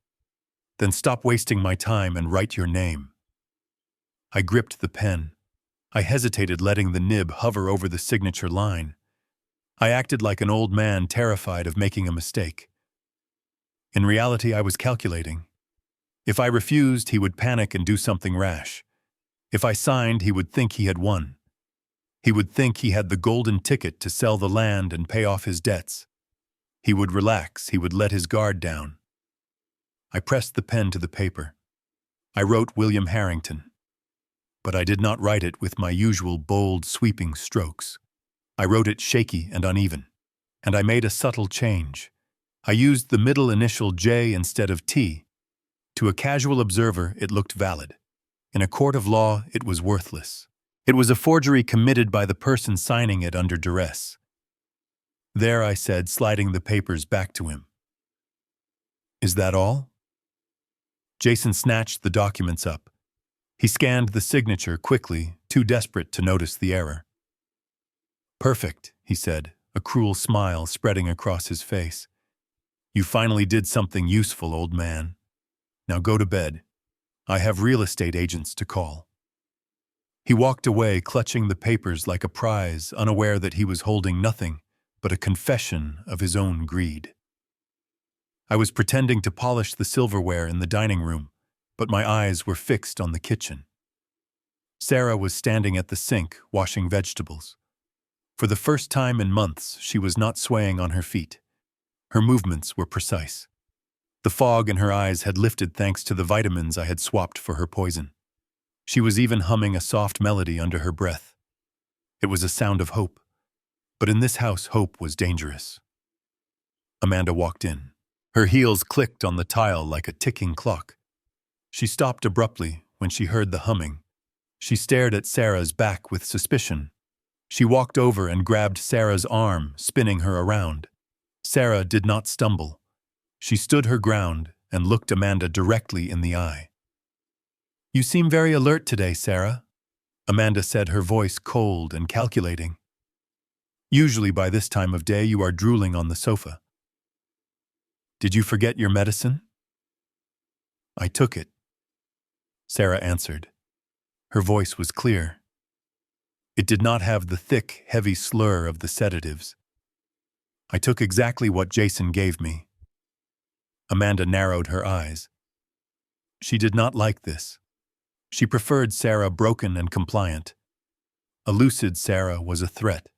Then stop wasting my time and write your name. I gripped the pen. I hesitated, letting the nib hover over the signature line. I acted like an old man terrified of making a mistake. In reality, I was calculating. If I refused, he would panic and do something rash. If I signed, he would think he had won. He would think he had the golden ticket to sell the land and pay off his debts. He would relax, he would let his guard down. I pressed the pen to the paper. I wrote William Harrington. But I did not write it with my usual bold, sweeping strokes. I wrote it shaky and uneven. And I made a subtle change. I used the middle initial J instead of T. To a casual observer, it looked valid. In a court of law, it was worthless. It was a forgery committed by the person signing it under duress. There, I said, sliding the papers back to him. Is that all? Jason snatched the documents up. He scanned the signature quickly, too desperate to notice the error. Perfect, he said, a cruel smile spreading across his face. You finally did something useful, old man. Now go to bed. I have real estate agents to call. He walked away, clutching the papers like a prize, unaware that he was holding nothing but a confession of his own greed. I was pretending to polish the silverware in the dining room, but my eyes were fixed on the kitchen. Sarah was standing at the sink, washing vegetables. For the first time in months, she was not swaying on her feet. Her movements were precise. The fog in her eyes had lifted thanks to the vitamins I had swapped for her poison. She was even humming a soft melody under her breath. It was a sound of hope. But in this house, hope was dangerous. Amanda walked in. Her heels clicked on the tile like a ticking clock. She stopped abruptly when she heard the humming. She stared at Sarah's back with suspicion. She walked over and grabbed Sarah's arm, spinning her around. Sarah did not stumble. She stood her ground and looked Amanda directly in the eye. You seem very alert today, Sarah, Amanda said, her voice cold and calculating. Usually by this time of day you are drooling on the sofa. Did you forget your medicine? I took it, Sarah answered. Her voice was clear. It did not have the thick, heavy slur of the sedatives. I took exactly what Jason gave me. Amanda narrowed her eyes. She did not like this. She preferred Sarah broken and compliant. A lucid Sarah was a threat.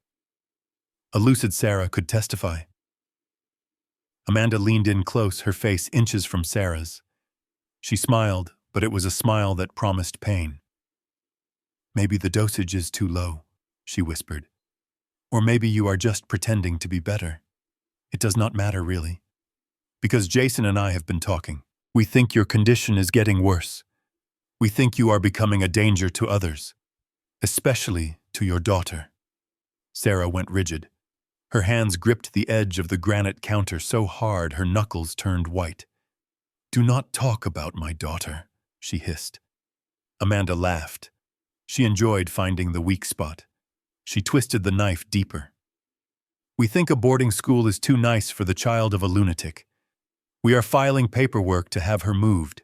A lucid Sarah could testify. Amanda leaned in close, her face inches from Sarah's. She smiled, but it was a smile that promised pain. Maybe the dosage is too low, she whispered. Or maybe you are just pretending to be better. It does not matter, really. Because Jason and I have been talking. We think your condition is getting worse. We think you are becoming a danger to others, especially to your daughter. Sarah went rigid. Her hands gripped the edge of the granite counter so hard her knuckles turned white. Do not talk about my daughter, she hissed. Amanda laughed. She enjoyed finding the weak spot. She twisted the knife deeper. We think a boarding school is too nice for the child of a lunatic. We are filing paperwork to have her moved.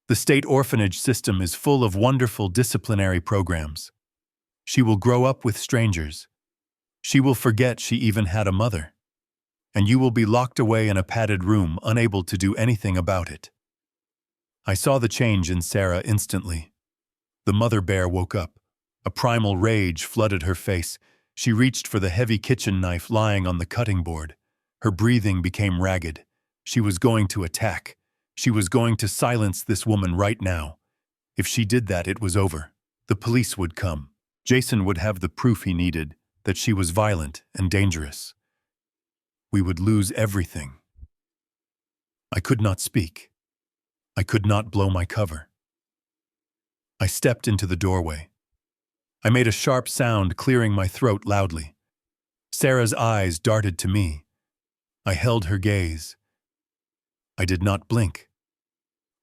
The state orphanage system is full of wonderful disciplinary programs. She will grow up with strangers. She will forget she even had a mother. And you will be locked away in a padded room, unable to do anything about it. I saw the change in Sarah instantly. The mother bear woke up. A primal rage flooded her face. She reached for the heavy kitchen knife lying on the cutting board. Her breathing became ragged. She was going to attack. She was going to silence this woman right now. If she did that, it was over. The police would come. Jason would have the proof he needed, that she was violent and dangerous. We would lose everything. I could not speak. I could not blow my cover. I stepped into the doorway. I made a sharp sound, clearing my throat loudly. Sarah's eyes darted to me. I held her gaze. I did not blink.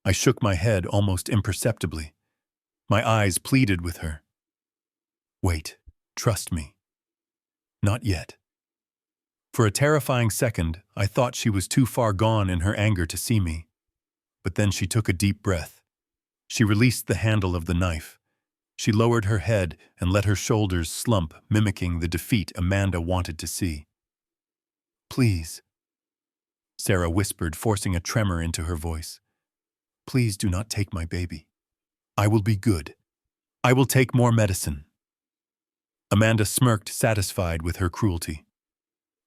I shook my head almost imperceptibly. My eyes pleaded with her. Wait, trust me. Not yet. For a terrifying second, I thought she was too far gone in her anger to see me. But then she took a deep breath. She released the handle of the knife. She lowered her head and let her shoulders slump, mimicking the defeat Amanda wanted to see. Please, Sarah whispered, forcing a tremor into her voice. Please do not take my baby. I will be good. I will take more medicine. Amanda smirked, satisfied with her cruelty.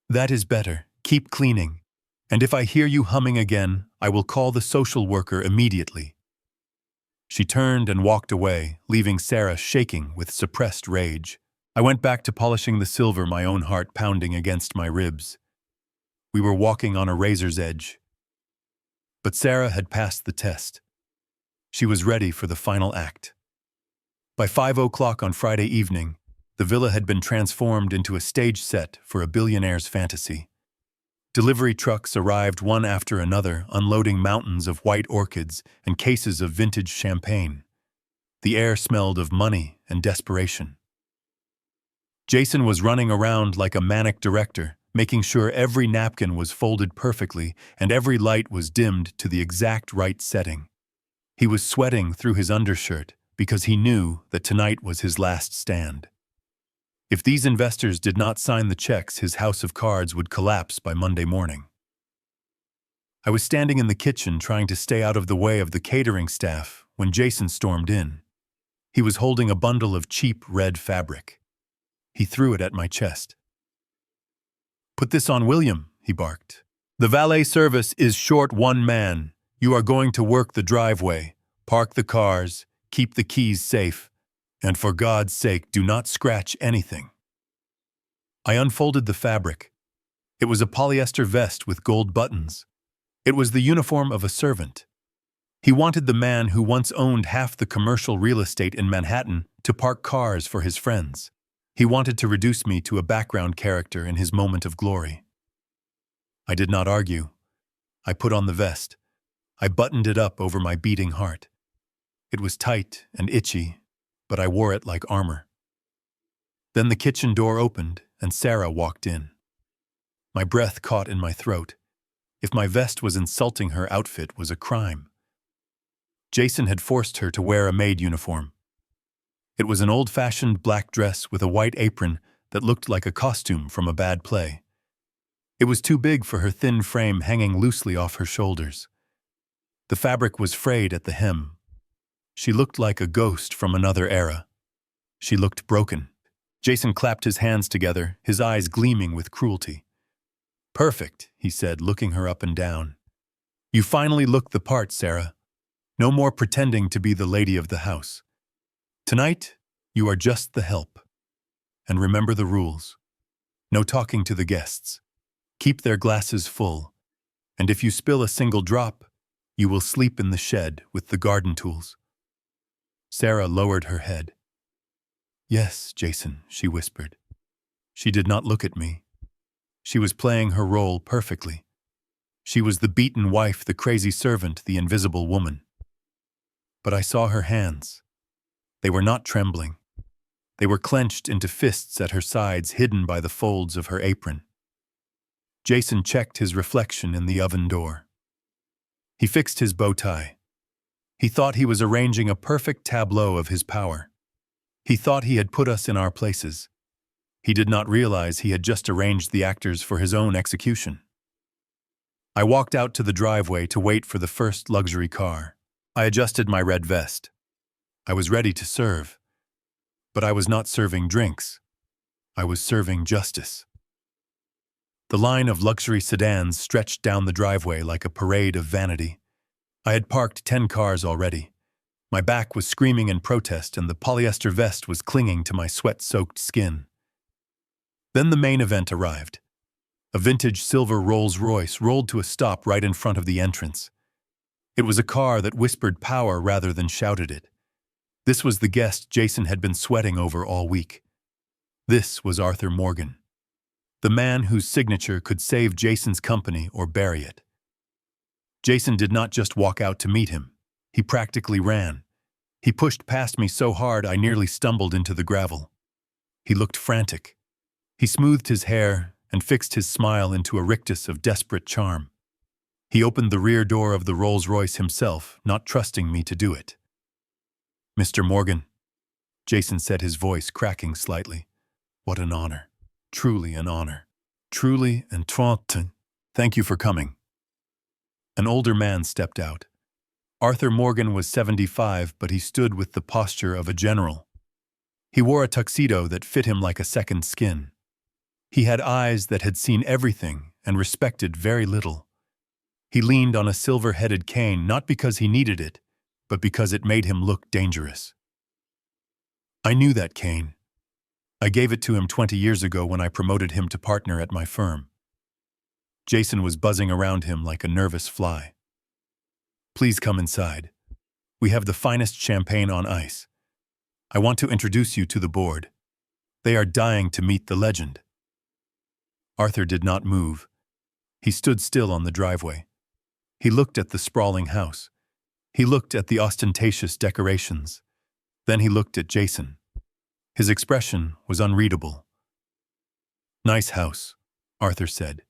That is better. Keep cleaning. And if I hear you humming again, I will call the social worker immediately. She turned and walked away, leaving Sarah shaking with suppressed rage. I went back to polishing the silver, my own heart pounding against my ribs. We were walking on a razor's edge. But Sarah had passed the test. She was ready for the final act. By 5 o'clock on Friday evening, the villa had been transformed into a stage set for a billionaire's fantasy. Delivery trucks arrived one after another, unloading mountains of white orchids and cases of vintage champagne. The air smelled of money and desperation. Jason was running around like a manic director, making sure every napkin was folded perfectly and every light was dimmed to the exact right setting. He was sweating through his undershirt because he knew that tonight was his last stand. If these investors did not sign the checks, his house of cards would collapse by Monday morning. I was standing in the kitchen trying to stay out of the way of the catering staff when Jason stormed in. He was holding a bundle of cheap red fabric. He threw it at my chest. "Put this on William," he barked. "The valet service is short one man. You are going to work the driveway, park the cars, keep the keys safe, and for God's sake, do not scratch anything." I unfolded the fabric. It was a polyester vest with gold buttons. It was the uniform of a servant. He wanted the man who once owned half the commercial real estate in Manhattan to park cars for his friends. He wanted to reduce me to a background character in his moment of glory. I did not argue. I put on the vest. I buttoned it up over my beating heart. It was tight and itchy, but I wore it like armor. Then the kitchen door opened and Sarah walked in. My breath caught in my throat. If my vest was insulting, her outfit was a crime. Jason had forced her to wear a maid uniform. It was an old-fashioned black dress with a white apron that looked like a costume from a bad play. It was too big for her thin frame hanging loosely off her shoulders. The fabric was frayed at the hem. She looked like a ghost from another era. She looked broken. Jason clapped his hands together, his eyes gleaming with cruelty. "Perfect," he said, looking her up and down. "You finally look the part, Sarah. No more pretending to be the lady of the house. Tonight, you are just the help. And remember the rules. No talking to the guests. Keep their glasses full. And if you spill a single drop, you will sleep in the shed with the garden tools." Sarah lowered her head. "Yes, Jason," she whispered. She did not look at me. She was playing her role perfectly. She was the beaten wife, the crazy servant, the invisible woman. But I saw her hands. They were not trembling. They were clenched into fists at her sides, hidden by the folds of her apron. Jason checked his reflection in the oven door. He fixed his bow tie. He thought he was arranging a perfect tableau of his power. He thought he had put us in our places. He did not realize he had just arranged the actors for his own execution. I walked out to the driveway to wait for the first luxury car. I adjusted my red vest. I was ready to serve. But I was not serving drinks. I was serving justice. The line of luxury sedans stretched down the driveway like a parade of vanity. I had parked 10 cars already. My back was screaming in protest and the polyester vest was clinging to my sweat-soaked skin. Then the main event arrived. A vintage silver Rolls-Royce rolled to a stop right in front of the entrance. It was a car that whispered power rather than shouted it. This was the guest Jason had been sweating over all week. This was Arthur Morgan, the man whose signature could save Jason's company or bury it. Jason did not just walk out to meet him. He practically ran. He pushed past me so hard I nearly stumbled into the gravel. He looked frantic. He smoothed his hair and fixed his smile into a rictus of desperate charm. He opened the rear door of the Rolls-Royce himself, not trusting me to do it. "Mr. Morgan," Jason said, his voice cracking slightly. "What an honor. Truly an honor. Truly and thank you for coming." An older man stepped out. Arthur Morgan was 75, but he stood with the posture of a general. He wore a tuxedo that fit him like a second skin. He had eyes that had seen everything and respected very little. He leaned on a silver-headed cane not because he needed it, but because it made him look dangerous. I knew that cane. I gave it to him 20 years ago when I promoted him to partner at my firm. Jason was buzzing around him like a nervous fly. Please come inside. We have the finest champagne on ice. I want to introduce you to the board. They are dying to meet the legend. Arthur did not move. He stood still on the driveway. He looked at the sprawling house. He looked at the ostentatious decorations. Then he looked at Jason. His expression was unreadable. Nice house, Arthur said.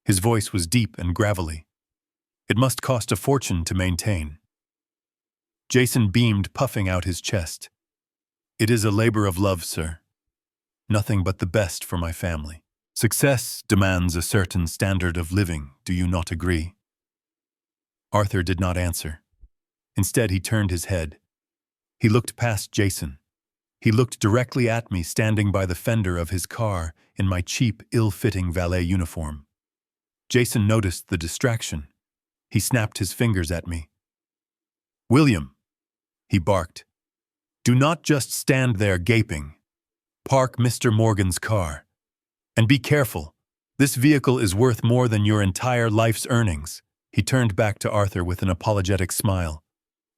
His voice was deep and gravelly. It must cost a fortune to maintain. Jason beamed, puffing out his chest. It is a labor of love, sir. Nothing but the best for my family. Success demands a certain standard of living, do you not agree? Arthur did not answer. Instead, he turned his head. He looked past Jason. He looked directly at me, standing by the fender of his car in my cheap, ill-fitting valet uniform. Jason noticed the distraction. He snapped his fingers at me. William, he barked. Do not just stand there gaping. Park Mr. Morgan's car. And be careful. This vehicle is worth more than your entire life's earnings. He turned back to Arthur with an apologetic smile.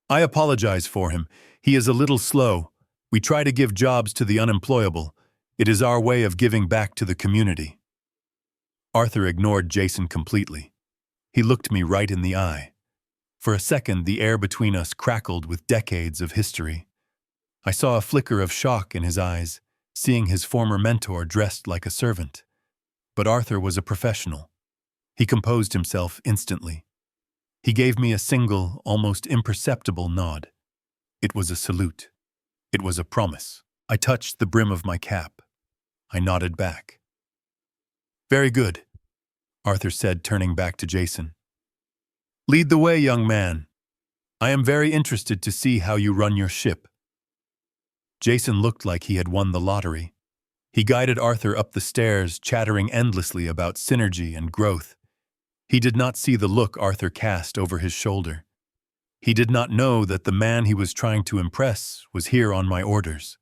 I apologize for him. He is a little slow. We try to give jobs to the unemployable. It is our way of giving back to the community. Arthur ignored Jason completely. He looked me right in the eye. For a second, the air between us crackled with decades of history. I saw a flicker of shock in his eyes, seeing his former mentor dressed like a servant. But Arthur was a professional. He composed himself instantly. He gave me a single, almost imperceptible nod. It was a salute. It was a promise. I touched the brim of my cap. I nodded back. Very good, Arthur said, turning back to Jason. Lead the way, young man. I am very interested to see how you run your ship. Jason looked like he had won the lottery. He guided Arthur up the stairs, chattering endlessly about synergy and growth. He did not see the look Arthur cast over his shoulder. He did not know that the man he was trying to impress was here on my orders.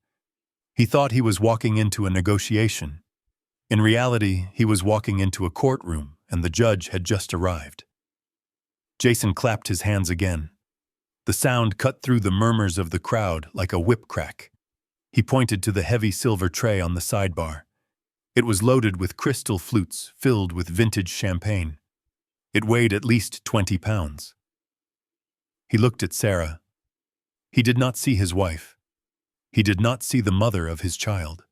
He thought he was walking into a negotiation. In reality, he was walking into a courtroom, and the judge had just arrived. Jason clapped his hands again. The sound cut through the murmurs of the crowd like a whip crack. He pointed to the heavy silver tray on the sidebar. It was loaded with crystal flutes filled with vintage champagne. It weighed at least 20 pounds. He looked at Sarah. He did not see his wife. He did not see the mother of his child.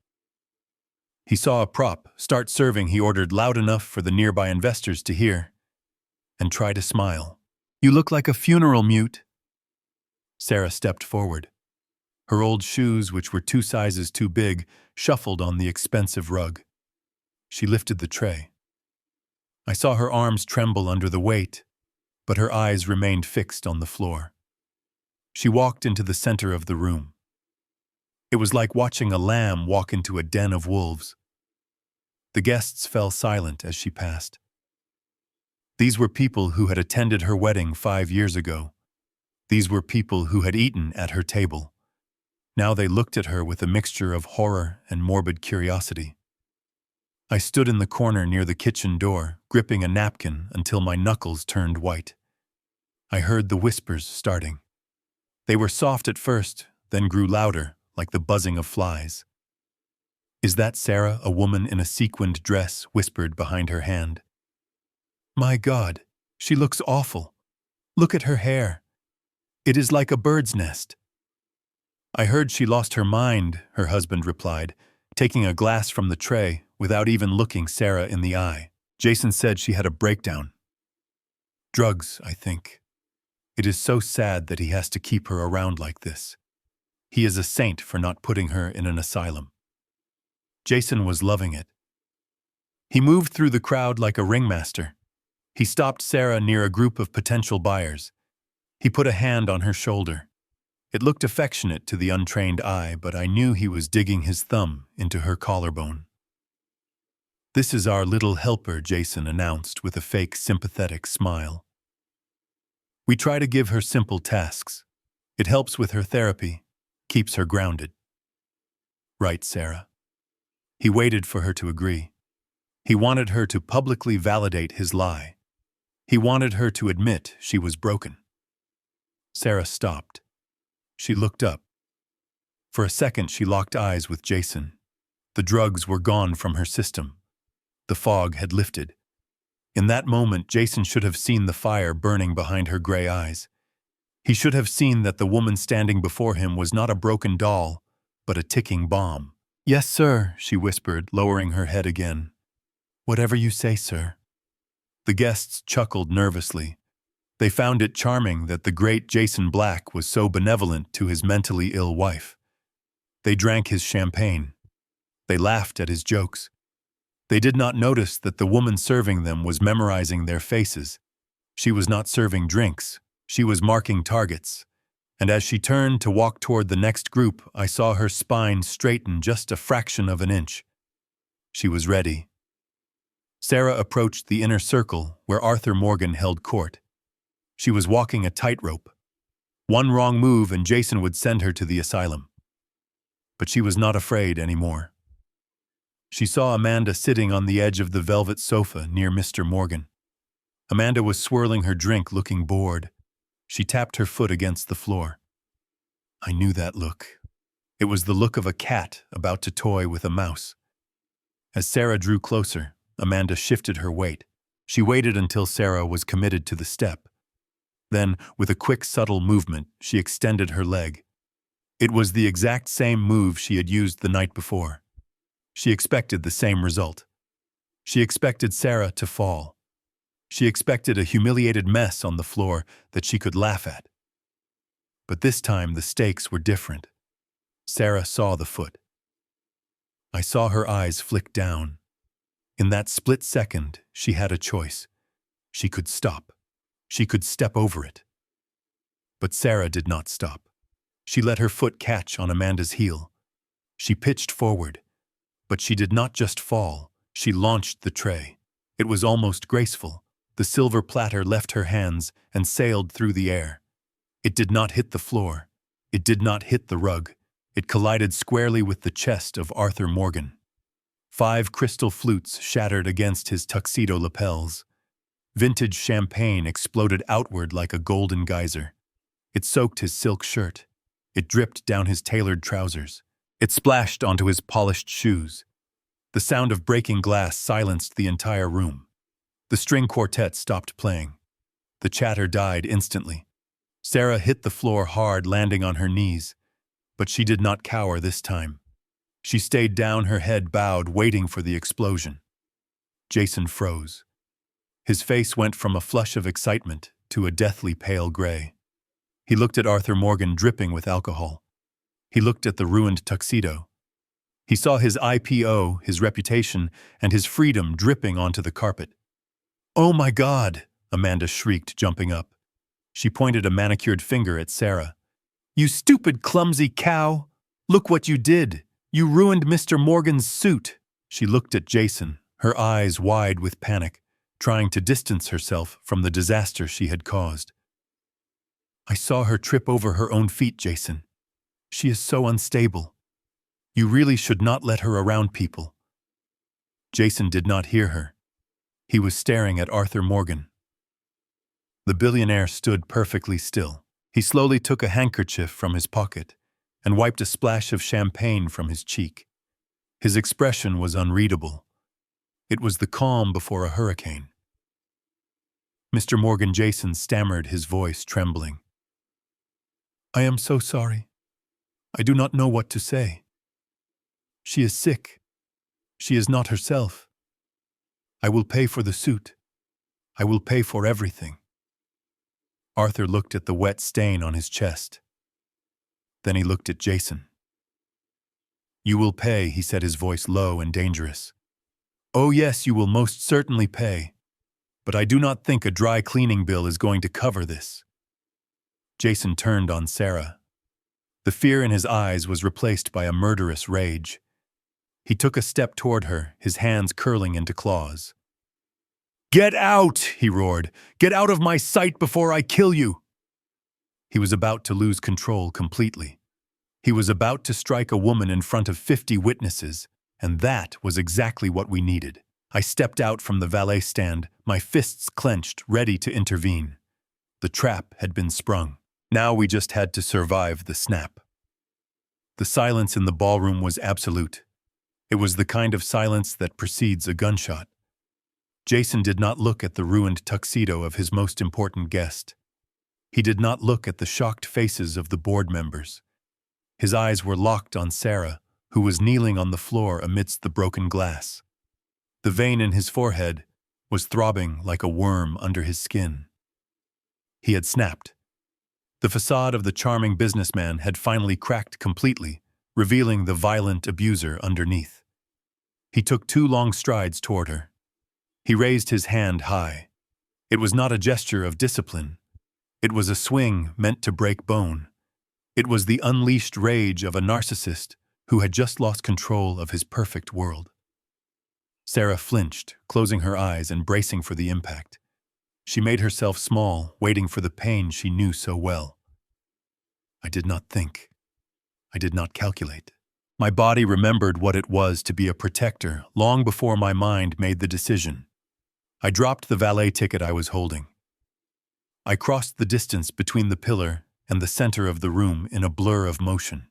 He saw a prop. Start serving, he ordered loud enough for the nearby investors to hear. And try to smile. You look like a funeral mute. Sarah stepped forward. Her old shoes, which were 2 sizes too big, shuffled on the expensive rug. She lifted the tray. I saw her arms tremble under the weight, but her eyes remained fixed on the floor. She walked into the center of the room. It was like watching a lamb walk into a den of wolves. The guests fell silent as she passed. These were people who had attended her wedding 5 years ago. These were people who had eaten at her table. Now they looked at her with a mixture of horror and morbid curiosity. I stood in the corner near the kitchen door, gripping a napkin until my knuckles turned white. I heard the whispers starting. They were soft at first, then grew louder, like the buzzing of flies. Is that Sarah, a woman in a sequined dress, whispered behind her hand. My God, she looks awful. Look at her hair. It is like a bird's nest. I heard she lost her mind, her husband replied, taking a glass from the tray without even looking Sarah in the eye. Jason said she had a breakdown. Drugs, I think. It is so sad that he has to keep her around like this. He is a saint for not putting her in an asylum. Jason was loving it. He moved through the crowd like a ringmaster. He stopped Sarah near a group of potential buyers. He put a hand on her shoulder. It looked affectionate to the untrained eye, but I knew he was digging his thumb into her collarbone. "This is our little helper," Jason announced with a fake sympathetic smile. "We try to give her simple tasks. It helps with her therapy, keeps her grounded." "Right, Sarah." He waited for her to agree. He wanted her to publicly validate his lie. He wanted her to admit she was broken. Sarah stopped. She looked up. For a second, she locked eyes with Jason. The drugs were gone from her system. The fog had lifted. In that moment, Jason should have seen the fire burning behind her gray eyes. He should have seen that the woman standing before him was not a broken doll, but a ticking bomb. "Yes, sir," she whispered, lowering her head again. "Whatever you say, sir." The guests chuckled nervously. They found it charming that the great Jason Black was so benevolent to his mentally ill wife. They drank his champagne. They laughed at his jokes. They did not notice that the woman serving them was memorizing their faces. She was not serving drinks. She was marking targets. And as she turned to walk toward the next group, I saw her spine straighten just a fraction of an inch. She was ready. Sarah approached the inner circle where Arthur Morgan held court. She was walking a tightrope. One wrong move and Jason would send her to the asylum. But she was not afraid anymore. She saw Amanda sitting on the edge of the velvet sofa near Mr. Morgan. Amanda was swirling her drink, looking bored. She tapped her foot against the floor. I knew that look. It was the look of a cat about to toy with a mouse. As Sarah drew closer, Amanda shifted her weight. She waited until Sarah was committed to the step. Then, with a quick, subtle movement, she extended her leg. It was the exact same move she had used the night before. She expected the same result. She expected Sarah to fall. She expected a humiliated mess on the floor that she could laugh at. But this time the stakes were different. Sarah saw the foot. I saw her eyes flick down. In that split second, she had a choice. She could stop. She could step over it. But Sarah did not stop. She let her foot catch on Amanda's heel. She pitched forward. But she did not just fall. She launched the tray. It was almost graceful. The silver platter left her hands and sailed through the air. It did not hit the floor. It did not hit the rug. It collided squarely with the chest of Arthur Morgan. 5 crystal flutes shattered against his tuxedo lapels. Vintage champagne exploded outward like a golden geyser. It soaked his silk shirt. It dripped down his tailored trousers. It splashed onto his polished shoes. The sound of breaking glass silenced the entire room. The string quartet stopped playing. The chatter died instantly. Sarah hit the floor hard, landing on her knees. But she did not cower this time. She stayed down, her head bowed, waiting for the explosion. Jason froze. His face went from a flush of excitement to a deathly pale gray. He looked at Arthur Morgan dripping with alcohol. He looked at the ruined tuxedo. He saw his IPO, his reputation, and his freedom dripping onto the carpet. "Oh my God!" Amanda shrieked, jumping up. She pointed a manicured finger at Sarah. "You stupid, clumsy cow! Look what you did! You ruined Mr. Morgan's suit!" She looked at Jason, her eyes wide with panic, trying to distance herself from the disaster she had caused. "I saw her trip over her own feet, Jason. She is so unstable. You really should not let her around people." Jason did not hear her. He was staring at Arthur Morgan. The billionaire stood perfectly still. He slowly took a handkerchief from his pocket and wiped a splash of champagne from his cheek. His expression was unreadable. It was the calm before a hurricane. Mr. Morgan, Jason stammered, his voice trembling. "I am so sorry. I do not know what to say. She is sick. She is not herself. I will pay for the suit. I will pay for everything." Arthur looked at the wet stain on his chest. Then he looked at Jason. "You will pay," he said, his voice low and dangerous. "Oh yes, you will most certainly pay. But I do not think a dry cleaning bill is going to cover this." Jason turned on Sarah. The fear in his eyes was replaced by a murderous rage. He took a step toward her, his hands curling into claws. "Get out!" he roared. "Get out of my sight before I kill you!" He was about to lose control completely. He was about to strike a woman in front of 50 witnesses, and that was exactly what we needed. I stepped out from the valet stand, my fists clenched, ready to intervene. The trap had been sprung. Now we just had to survive the snap. The silence in the ballroom was absolute. It was the kind of silence that precedes a gunshot. Jason did not look at the ruined tuxedo of his most important guest. He did not look at the shocked faces of the board members. His eyes were locked on Sarah, who was kneeling on the floor amidst the broken glass. The vein in his forehead was throbbing like a worm under his skin. He had snapped. The facade of the charming businessman had finally cracked completely, revealing the violent abuser underneath. He took 2 long strides toward her. He raised his hand high. It was not a gesture of discipline. It was a swing meant to break bone. It was the unleashed rage of a narcissist who had just lost control of his perfect world. Sarah flinched, closing her eyes and bracing for the impact. She made herself small, waiting for the pain she knew so well. I did not think. I did not calculate. My body remembered what it was to be a protector long before my mind made the decision. I dropped the valet ticket I was holding. I crossed the distance between the pillar and the center of the room in a blur of motion.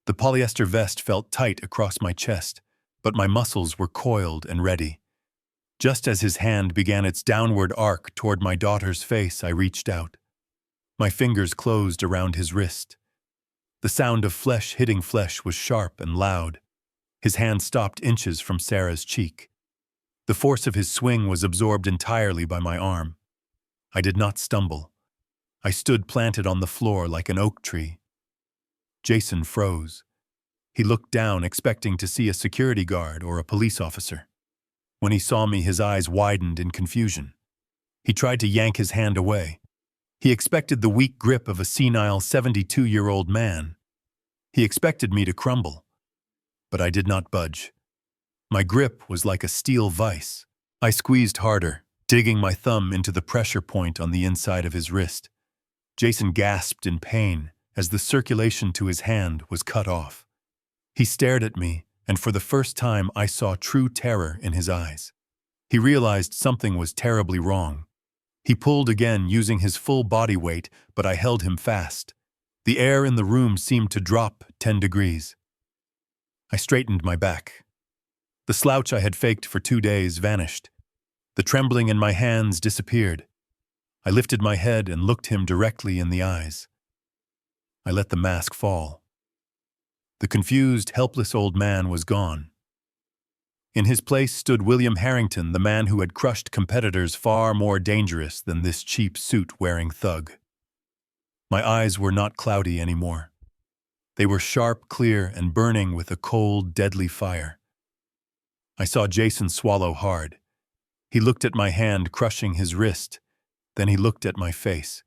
The polyester vest felt tight across my chest, but my muscles were coiled and ready. Just as his hand began its downward arc toward my daughter's face, I reached out. My fingers closed around his wrist. The sound of flesh hitting flesh was sharp and loud. His hand stopped inches from Sarah's cheek. The force of his swing was absorbed entirely by my arm. I did not stumble. I stood planted on the floor like an oak tree. Jason froze. He looked down, expecting to see a security guard or a police officer. When he saw me, his eyes widened in confusion. He tried to yank his hand away. He expected the weak grip of a senile 72-year-old man. He expected me to crumble. But I did not budge. My grip was like a steel vise. I squeezed harder, digging my thumb into the pressure point on the inside of his wrist. Jason gasped in pain as the circulation to his hand was cut off. He stared at me, and for the first time I saw true terror in his eyes. He realized something was terribly wrong. He pulled again, using his full body weight, but I held him fast. The air in the room seemed to drop 10 degrees. I straightened my back. The slouch I had faked for 2 days vanished. The trembling in my hands disappeared. I lifted my head and looked him directly in the eyes. I let the mask fall. The confused, helpless old man was gone. In his place stood William Harrington, the man who had crushed competitors far more dangerous than this cheap suit-wearing thug. My eyes were not cloudy anymore. They were sharp, clear, and burning with a cold, deadly fire. I saw Jason swallow hard. He looked at my hand crushing his wrist. Then he looked at my face.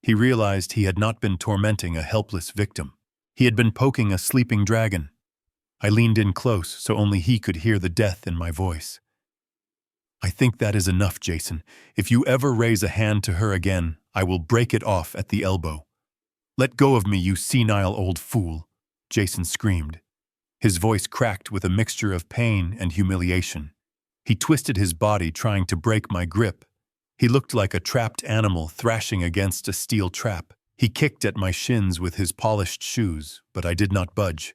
He realized he had not been tormenting a helpless victim. He had been poking a sleeping dragon. I leaned in close so only he could hear the death in my voice. I think that is enough, Jason. If you ever raise a hand to her again, I will break it off at the elbow. Let go of me, you senile old fool, Jason screamed. His voice cracked with a mixture of pain and humiliation. He twisted his body, trying to break my grip. He looked like a trapped animal thrashing against a steel trap. He kicked at my shins with his polished shoes, but I did not budge.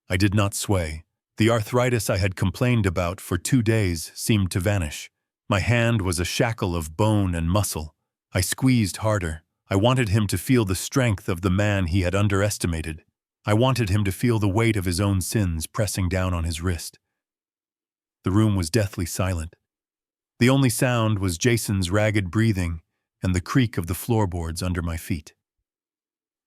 I did not sway. The arthritis I had complained about for 2 days seemed to vanish. My hand was a shackle of bone and muscle. I squeezed harder. I wanted him to feel the strength of the man he had underestimated. I wanted him to feel the weight of his own sins pressing down on his wrist. The room was deathly silent. The only sound was Jason's ragged breathing and the creak of the floorboards under my feet.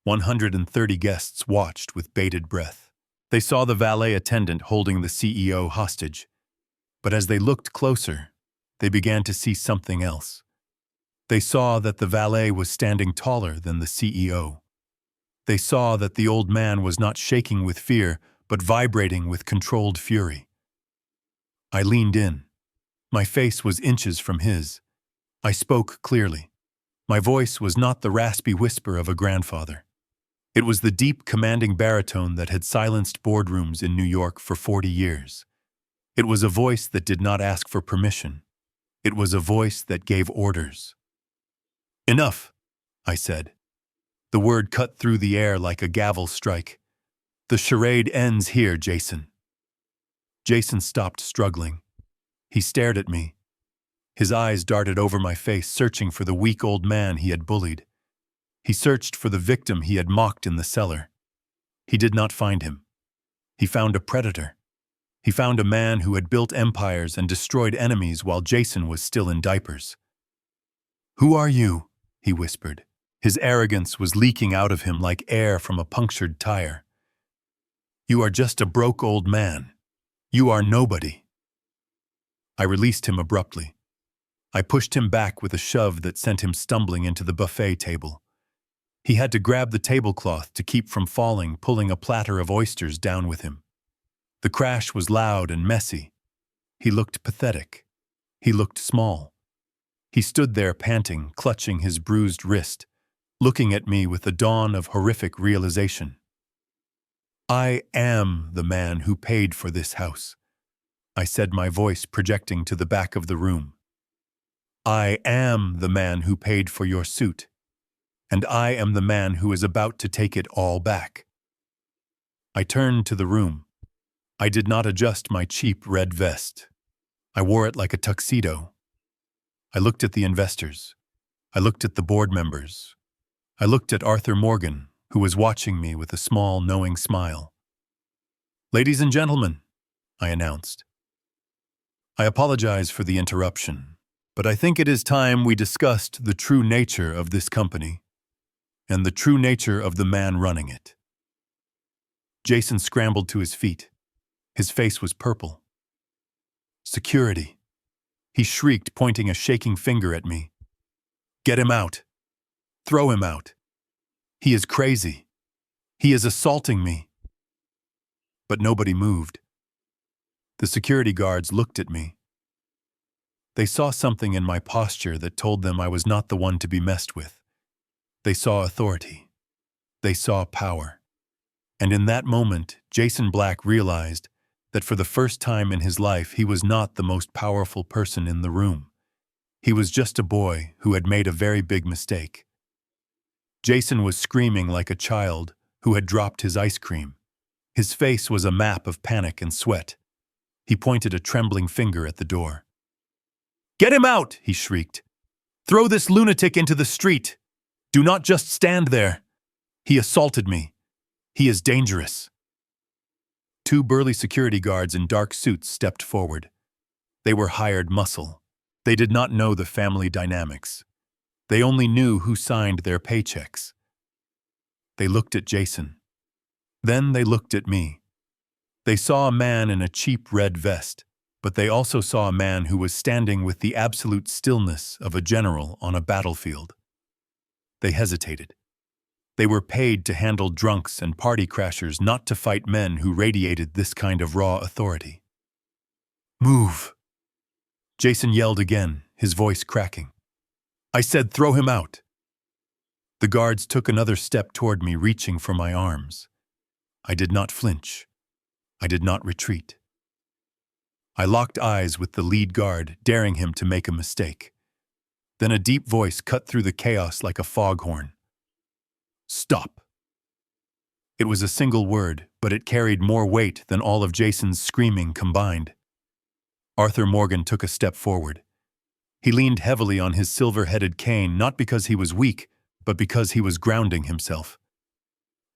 130 guests watched with bated breath. They saw the valet attendant holding the CEO hostage. But as they looked closer, they began to see something else. They saw that the valet was standing taller than the CEO. They saw that the old man was not shaking with fear, but vibrating with controlled fury. I leaned in. My face was inches from his. I spoke clearly. My voice was not the raspy whisper of a grandfather. It was the deep, commanding baritone that had silenced boardrooms in New York for 40 years. It was a voice that did not ask for permission. It was a voice that gave orders. "Enough," I said. The word cut through the air like a gavel strike. "The charade ends here, Jason." Jason stopped struggling. He stared at me. His eyes darted over my face, searching for the weak old man he had bullied. He searched for the victim he had mocked in the cellar. He did not find him. He found a predator. He found a man who had built empires and destroyed enemies while Jason was still in diapers. "Who are you?" he whispered. His arrogance was leaking out of him like air from a punctured tire. "You are just a broke old man. You are nobody." I released him abruptly. I pushed him back with a shove that sent him stumbling into the buffet table. He had to grab the tablecloth to keep from falling, pulling a platter of oysters down with him. The crash was loud and messy. He looked pathetic. He looked small. He stood there panting, clutching his bruised wrist, looking at me with the dawn of horrific realization. "I am the man who paid for this house," I said, my voice projecting to the back of the room. "I am the man who paid for your suit, and I am the man who is about to take it all back." I turned to the room. I did not adjust my cheap red vest. I wore it like a tuxedo. I looked at the investors. I looked at the board members. I looked at Arthur Morgan, who was watching me with a small, knowing smile. "Ladies and gentlemen," I announced. "I apologize for the interruption, but I think it is time we discussed the true nature of this company and the true nature of the man running it." Jason scrambled to his feet. His face was purple. "Security," he shrieked, pointing a shaking finger at me. "Get him out. Throw him out. He is crazy. He is assaulting me." But nobody moved. The security guards looked at me. They saw something in my posture that told them I was not the one to be messed with. They saw authority. They saw power. And in that moment, Jason Black realized that for the first time in his life, he was not the most powerful person in the room. He was just a boy who had made a very big mistake. Jason was screaming like a child who had dropped his ice cream. His face was a map of panic and sweat. He pointed a trembling finger at the door. "Get him out!" he shrieked. "Throw this lunatic into the street! Do not just stand there! He assaulted me. He is dangerous." Two burly security guards in dark suits stepped forward. They were hired muscle. They did not know the family dynamics. They only knew who signed their paychecks. They looked at Jason. Then they looked at me. They saw a man in a cheap red vest, but they also saw a man who was standing with the absolute stillness of a general on a battlefield. They hesitated. They were paid to handle drunks and party crashers, not to fight men who radiated this kind of raw authority. "Move!" Jason yelled again, his voice cracking. "I said throw him out!" The guards took another step toward me, reaching for my arms. I did not flinch. I did not retreat. I locked eyes with the lead guard, daring him to make a mistake. Then a deep voice cut through the chaos like a foghorn. "Stop." It was a single word, but it carried more weight than all of Jason's screaming combined. Arthur Morgan took a step forward. He leaned heavily on his silver-headed cane, not because he was weak, but because he was grounding himself.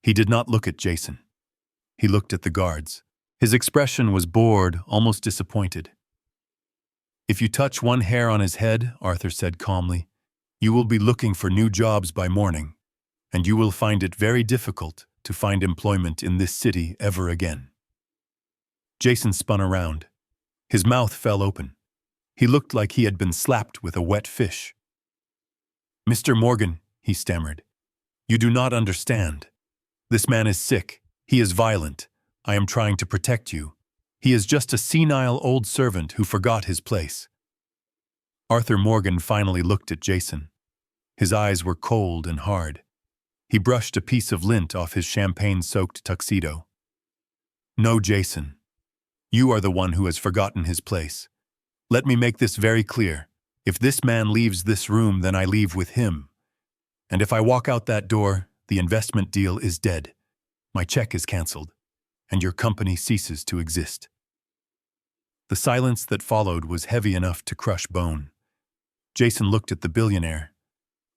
He did not look at Jason. He looked at the guards. His expression was bored, almost disappointed. "If you touch one hair on his head," Arthur said calmly, "you will be looking for new jobs by morning, and you will find it very difficult to find employment in this city ever again." Jason spun around. His mouth fell open. He looked like he had been slapped with a wet fish. Mr. Morgan, he stammered. You do not understand. This man is sick. He is violent. I am trying to protect you. He is just a senile old servant who forgot his place. Arthur Morgan finally looked at Jason. His eyes were cold and hard. He brushed a piece of lint off his champagne-soaked tuxedo. No, Jason. You are the one who has forgotten his place. Let me make this very clear. If this man leaves this room, then I leave with him. And if I walk out that door, the investment deal is dead. My check is canceled, and your company ceases to exist. The silence that followed was heavy enough to crush bone. Jason looked at the billionaire.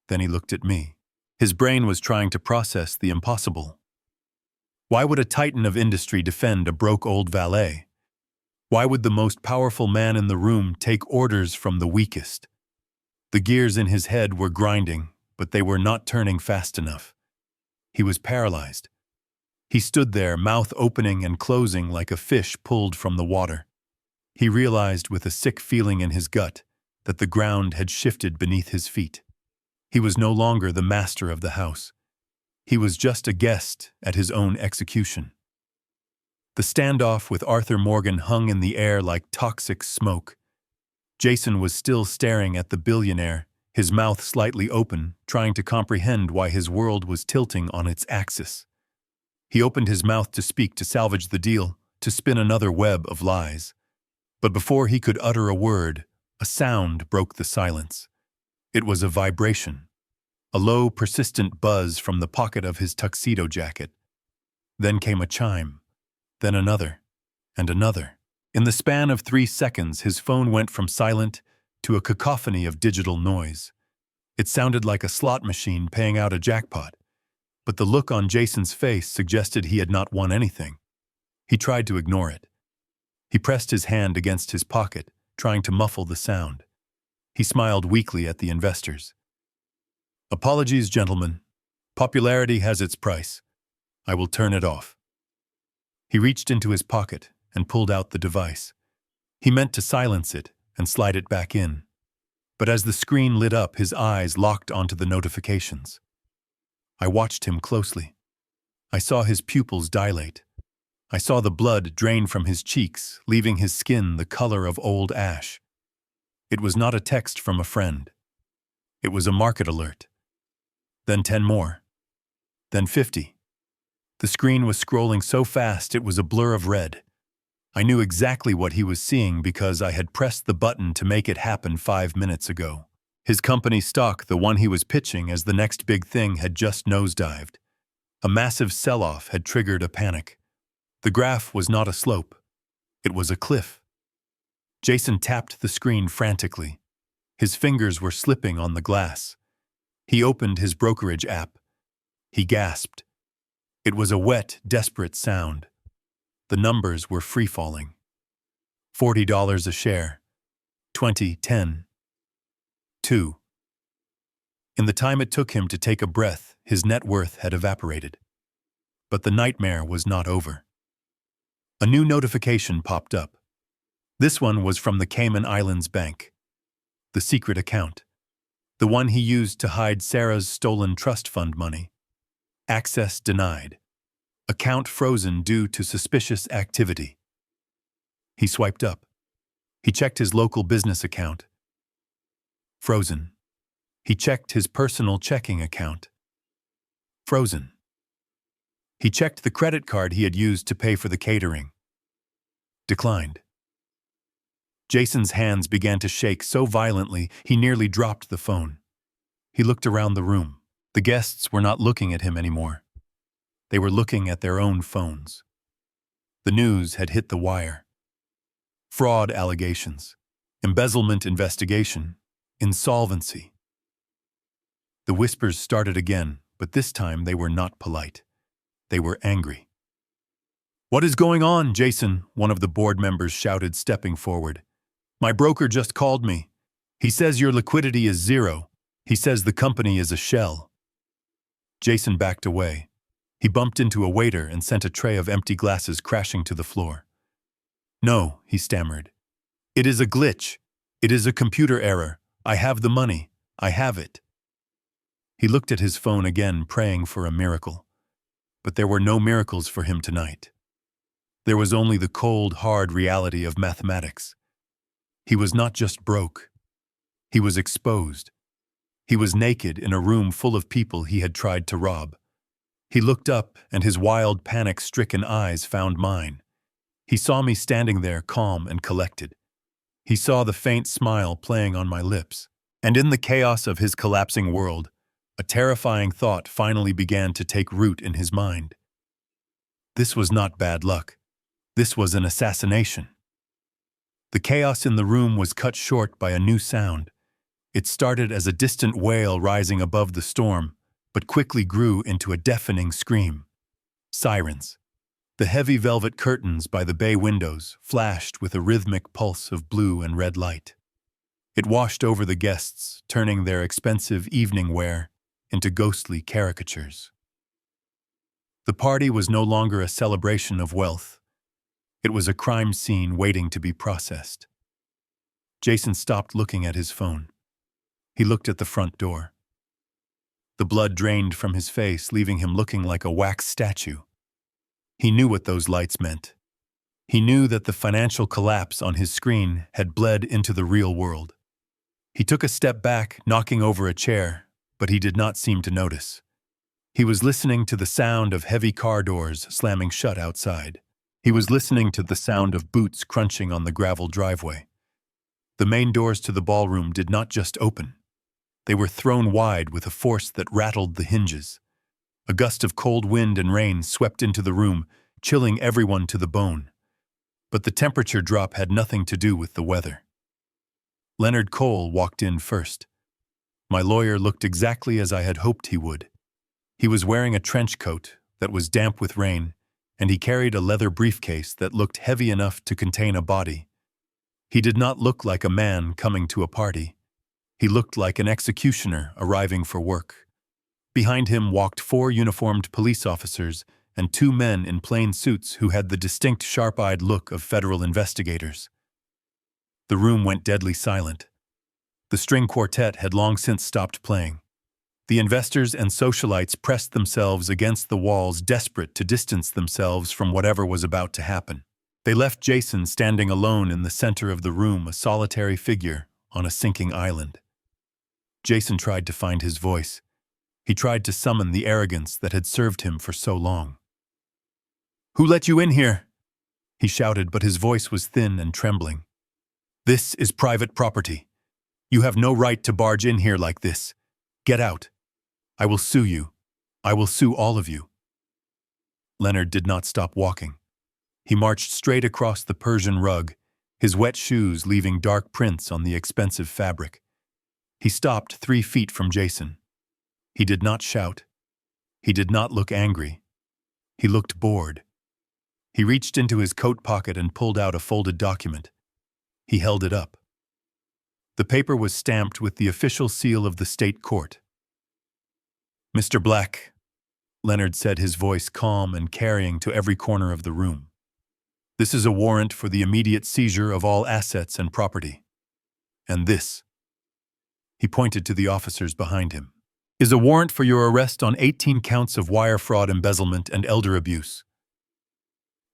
Then he looked at me. His brain was trying to process the impossible. Why would a titan of industry defend a broke old valet? Why would the most powerful man in the room take orders from the weakest? The gears in his head were grinding, but they were not turning fast enough. He was paralyzed. He stood there, mouth opening and closing like a fish pulled from the water. He realized with a sick feeling in his gut that the ground had shifted beneath his feet. He was no longer the master of the house. He was just a guest at his own execution. The standoff with Arthur Morgan hung in the air like toxic smoke. Jason was still staring at the billionaire, his mouth slightly open, trying to comprehend why his world was tilting on its axis. He opened his mouth to speak, to salvage the deal, to spin another web of lies. But before he could utter a word, a sound broke the silence. It was a vibration, a low, persistent buzz from the pocket of his tuxedo jacket. Then came a chime, then another, and another. In the span of 3 seconds, his phone went from silent to a cacophony of digital noise. It sounded like a slot machine paying out a jackpot, but the look on Jason's face suggested he had not won anything. He tried to ignore it. He pressed his hand against his pocket, trying to muffle the sound. He smiled weakly at the investors. Apologies, gentlemen. Popularity has its price. I will turn it off. He reached into his pocket and pulled out the device. He meant to silence it and slide it back in. But as the screen lit up, his eyes locked onto the notifications. I watched him closely. I saw his pupils dilate. I saw the blood drain from his cheeks, leaving his skin the color of old ash. It was not a text from a friend. It was a market alert. Then 10 more. Then 50. The screen was scrolling so fast it was a blur of red. I knew exactly what he was seeing because I had pressed the button to make it happen 5 minutes ago. His company stock, the one he was pitching as the next big thing, had just nosedived. A massive sell-off had triggered a panic. The graph was not a slope. It was a cliff. Jason tapped the screen frantically. His fingers were slipping on the glass. He opened his brokerage app. He gasped. It was a wet, desperate sound. The numbers were free-falling. $40 a share. 20, 10. 2. In the time it took him to take a breath, his net worth had evaporated. But the nightmare was not over. A new notification popped up. This one was from the Cayman Islands Bank. The secret account. The one he used to hide Sarah's stolen trust fund money. Access denied. Account frozen due to suspicious activity. He swiped up. He checked his local business account. Frozen. He checked his personal checking account. Frozen. He checked the credit card he had used to pay for the catering. Declined. Jason's hands began to shake so violently he nearly dropped the phone. He looked around the room. The guests were not looking at him anymore. They were looking at their own phones. The news had hit the wire. Fraud allegations, embezzlement investigation, insolvency. The whispers started again, but this time they were not polite. They were angry. "What is going on, Jason?" one of the board members shouted, stepping forward. "My broker just called me. He says your liquidity is zero. He says the company is a shell." Jason backed away. He bumped into a waiter and sent a tray of empty glasses crashing to the floor. "No," he stammered. "It is a glitch. It is a computer error. I have the money. I have it." He looked at his phone again, praying for a miracle. But there were no miracles for him tonight. There was only the cold, hard reality of mathematics. He was not just broke. He was exposed. He was naked in a room full of people he had tried to rob. He looked up, and his wild, panic-stricken eyes found mine. He saw me standing there, calm and collected. He saw the faint smile playing on my lips. And in the chaos of his collapsing world, a terrifying thought finally began to take root in his mind. This was not bad luck. This was an assassination. The chaos in the room was cut short by a new sound. It started as a distant wail rising above the storm, but quickly grew into a deafening scream. Sirens. The heavy velvet curtains by the bay windows flashed with a rhythmic pulse of blue and red light. It washed over the guests, turning their expensive evening wear into ghostly caricatures. The party was no longer a celebration of wealth. It was a crime scene waiting to be processed. Jason stopped looking at his phone. He looked at the front door. The blood drained from his face, leaving him looking like a wax statue. He knew what those lights meant. He knew that the financial collapse on his screen had bled into the real world. He took a step back, knocking over a chair, but he did not seem to notice. He was listening to the sound of heavy car doors slamming shut outside. He was listening to the sound of boots crunching on the gravel driveway. The main doors to the ballroom did not just open. They were thrown wide with a force that rattled the hinges. A gust of cold wind and rain swept into the room, chilling everyone to the bone. But the temperature drop had nothing to do with the weather. Leonard Cole walked in first. My lawyer looked exactly as I had hoped he would. He was wearing a trench coat that was damp with rain, and he carried a leather briefcase that looked heavy enough to contain a body. He did not look like a man coming to a party. He looked like an executioner arriving for work. Behind him walked 4 uniformed police officers and 2 men in plain suits who had the distinct sharp-eyed look of federal investigators. The room went deadly silent. The string quartet had long since stopped playing. The investors and socialites pressed themselves against the walls, desperate to distance themselves from whatever was about to happen. They left Jason standing alone in the center of the room, a solitary figure on a sinking island. Jason tried to find his voice. He tried to summon the arrogance that had served him for so long. "Who let you in here?" he shouted, but his voice was thin and trembling. "This is private property. You have no right to barge in here like this. Get out. I will sue you. I will sue all of you." Leonard did not stop walking. He marched straight across the Persian rug, his wet shoes leaving dark prints on the expensive fabric. He stopped 3 feet from Jason. He did not shout. He did not look angry. He looked bored. He reached into his coat pocket and pulled out a folded document. He held it up. The paper was stamped with the official seal of the state court. "Mr. Black," Leonard said, his voice calm and carrying to every corner of the room. "This is a warrant for the immediate seizure of all assets and property. And this," he pointed to the officers behind him, "is a warrant for your arrest on 18 counts of wire fraud, embezzlement, and elder abuse."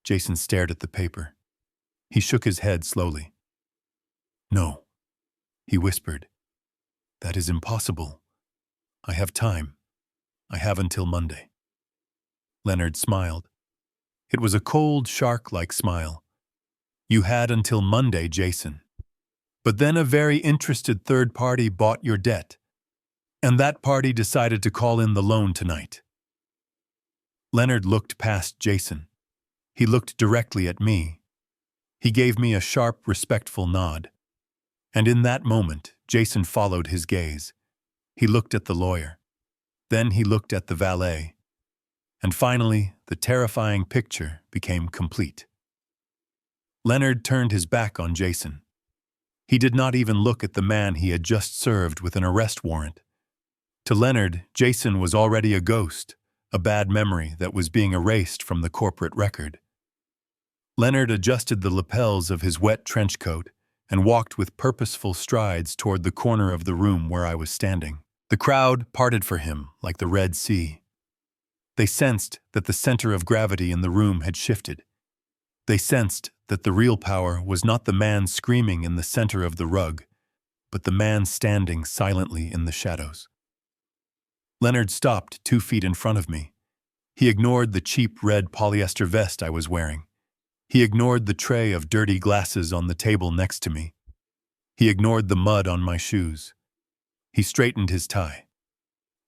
Jason stared at the paper. He shook his head slowly. "No," he whispered. "That is impossible. I have time. I have until Monday." Leonard smiled. It was a cold, shark-like smile. "You had until Monday, Jason. But then a very interested third party bought your debt. And that party decided to call in the loan tonight." Leonard looked past Jason. He looked directly at me. He gave me a sharp, respectful nod. And in that moment, Jason followed his gaze. He looked at the lawyer. Then he looked at the valet. And finally, the terrifying picture became complete. Leonard turned his back on Jason. He did not even look at the man he had just served with an arrest warrant. To Leonard, Jason was already a ghost, a bad memory that was being erased from the corporate record. Leonard adjusted the lapels of his wet trench coat and walked with purposeful strides toward the corner of the room where I was standing. The crowd parted for him like the Red Sea. They sensed that the center of gravity in the room had shifted. They sensed that the real power was not the man screaming in the center of the rug, but the man standing silently in the shadows. Leonard stopped 2 feet in front of me. He ignored the cheap red polyester vest I was wearing. He ignored the tray of dirty glasses on the table next to me. He ignored the mud on my shoes. He straightened his tie.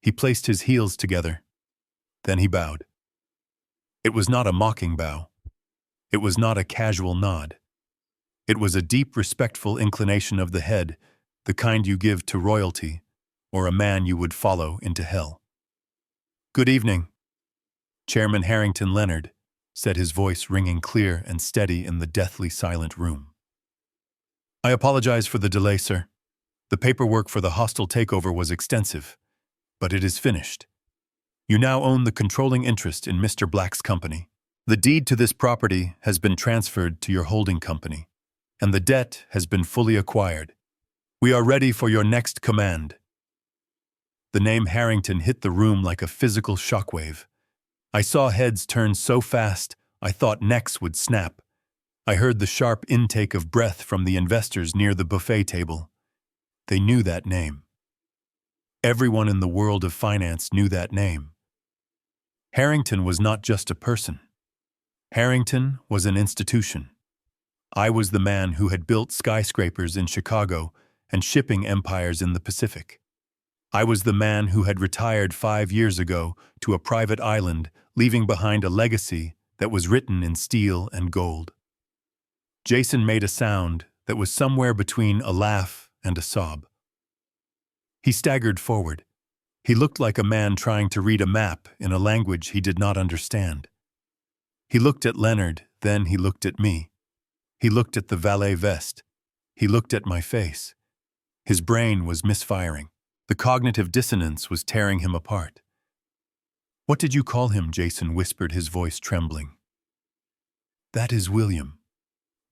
He placed his heels together. Then he bowed. It was not a mocking bow. It was not a casual nod. It was a deep, respectful inclination of the head, the kind you give to royalty, or a man you would follow into hell. "Good evening, Chairman Harrington Leonard," said his voice ringing clear and steady in the deathly silent room. "I apologize for the delay, sir. The paperwork for the hostile takeover was extensive, but it is finished. You now own the controlling interest in Mr. Black's company. The deed to this property has been transferred to your holding company, and the debt has been fully acquired. We are ready for your next command." The name Harrington hit the room like a physical shockwave. I saw heads turn so fast I thought necks would snap. I heard the sharp intake of breath from the investors near the buffet table. They knew that name. Everyone in the world of finance knew that name. Harrington was not just a person. Harrington was an institution. I was the man who had built skyscrapers in Chicago and shipping empires in the Pacific. I was the man who had retired 5 years ago to a private island, leaving behind a legacy that was written in steel and gold. Jason made a sound that was somewhere between a laugh and a sob. He staggered forward. He looked like a man trying to read a map in a language he did not understand. He looked at Leonard, then he looked at me. He looked at the valet vest. He looked at my face. His brain was misfiring. The cognitive dissonance was tearing him apart. "What did you call him?" Jason whispered, his voice trembling. "That is William.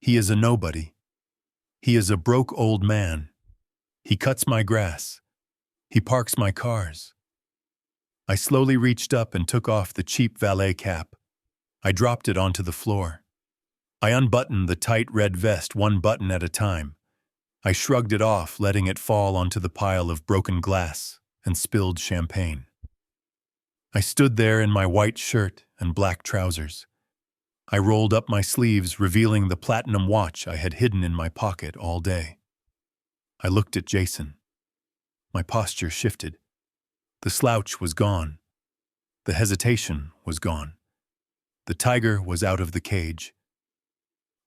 He is a nobody. He is a broke old man. He cuts my grass. He parks my cars." I slowly reached up and took off the cheap valet cap. I dropped it onto the floor. I unbuttoned the tight red vest one button at a time. I shrugged it off, letting it fall onto the pile of broken glass and spilled champagne. I stood there in my white shirt and black trousers. I rolled up my sleeves, revealing the platinum watch I had hidden in my pocket all day. I looked at Jason. My posture shifted. The slouch was gone. The hesitation was gone. The tiger was out of the cage.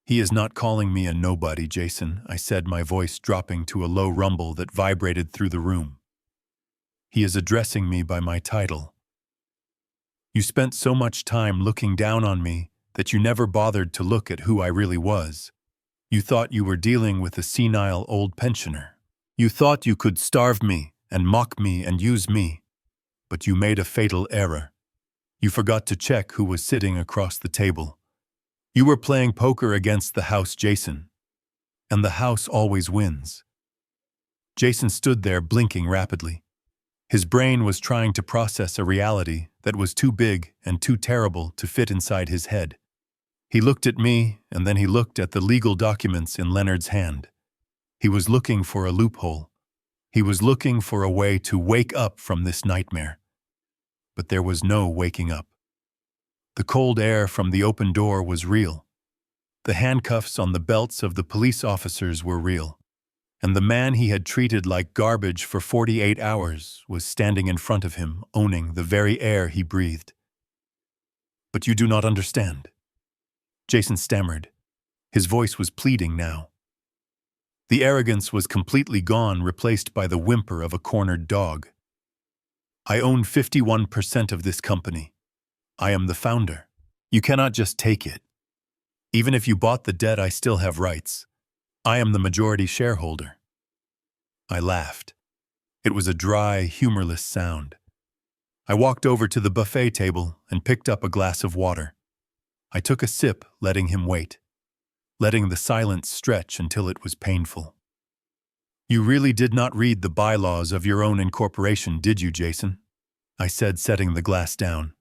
"He is not calling me a nobody, Jason," I said, my voice dropping to a low rumble that vibrated through the room. "He is addressing me by my title. You spent so much time looking down on me that you never bothered to look at who I really was. You thought you were dealing with a senile old pensioner. You thought you could starve me and mock me and use me. But you made a fatal error. You forgot to check who was sitting across the table. You were playing poker against the house, Jason. And the house always wins." Jason stood there blinking rapidly. His brain was trying to process a reality that was too big and too terrible to fit inside his head. He looked at me, and then he looked at the legal documents in Leonard's hand. He was looking for a loophole. He was looking for a way to wake up from this nightmare. But there was no waking up. The cold air from the open door was real. The handcuffs on the belts of the police officers were real. And the man he had treated like garbage for 48 hours was standing in front of him, owning the very air he breathed. "But you do not understand," Jason stammered. His voice was pleading now. The arrogance was completely gone, replaced by the whimper of a cornered dog. "I own 51% of this company. I am the founder. You cannot just take it. Even if you bought the debt, I still have rights. I am the majority shareholder." I laughed. It was a dry, humorless sound. I walked over to the buffet table and picked up a glass of water. I took a sip, letting him wait, letting the silence stretch until it was painful. You really did not read the bylaws of your own incorporation, did you, Jason? I said, setting the glass down.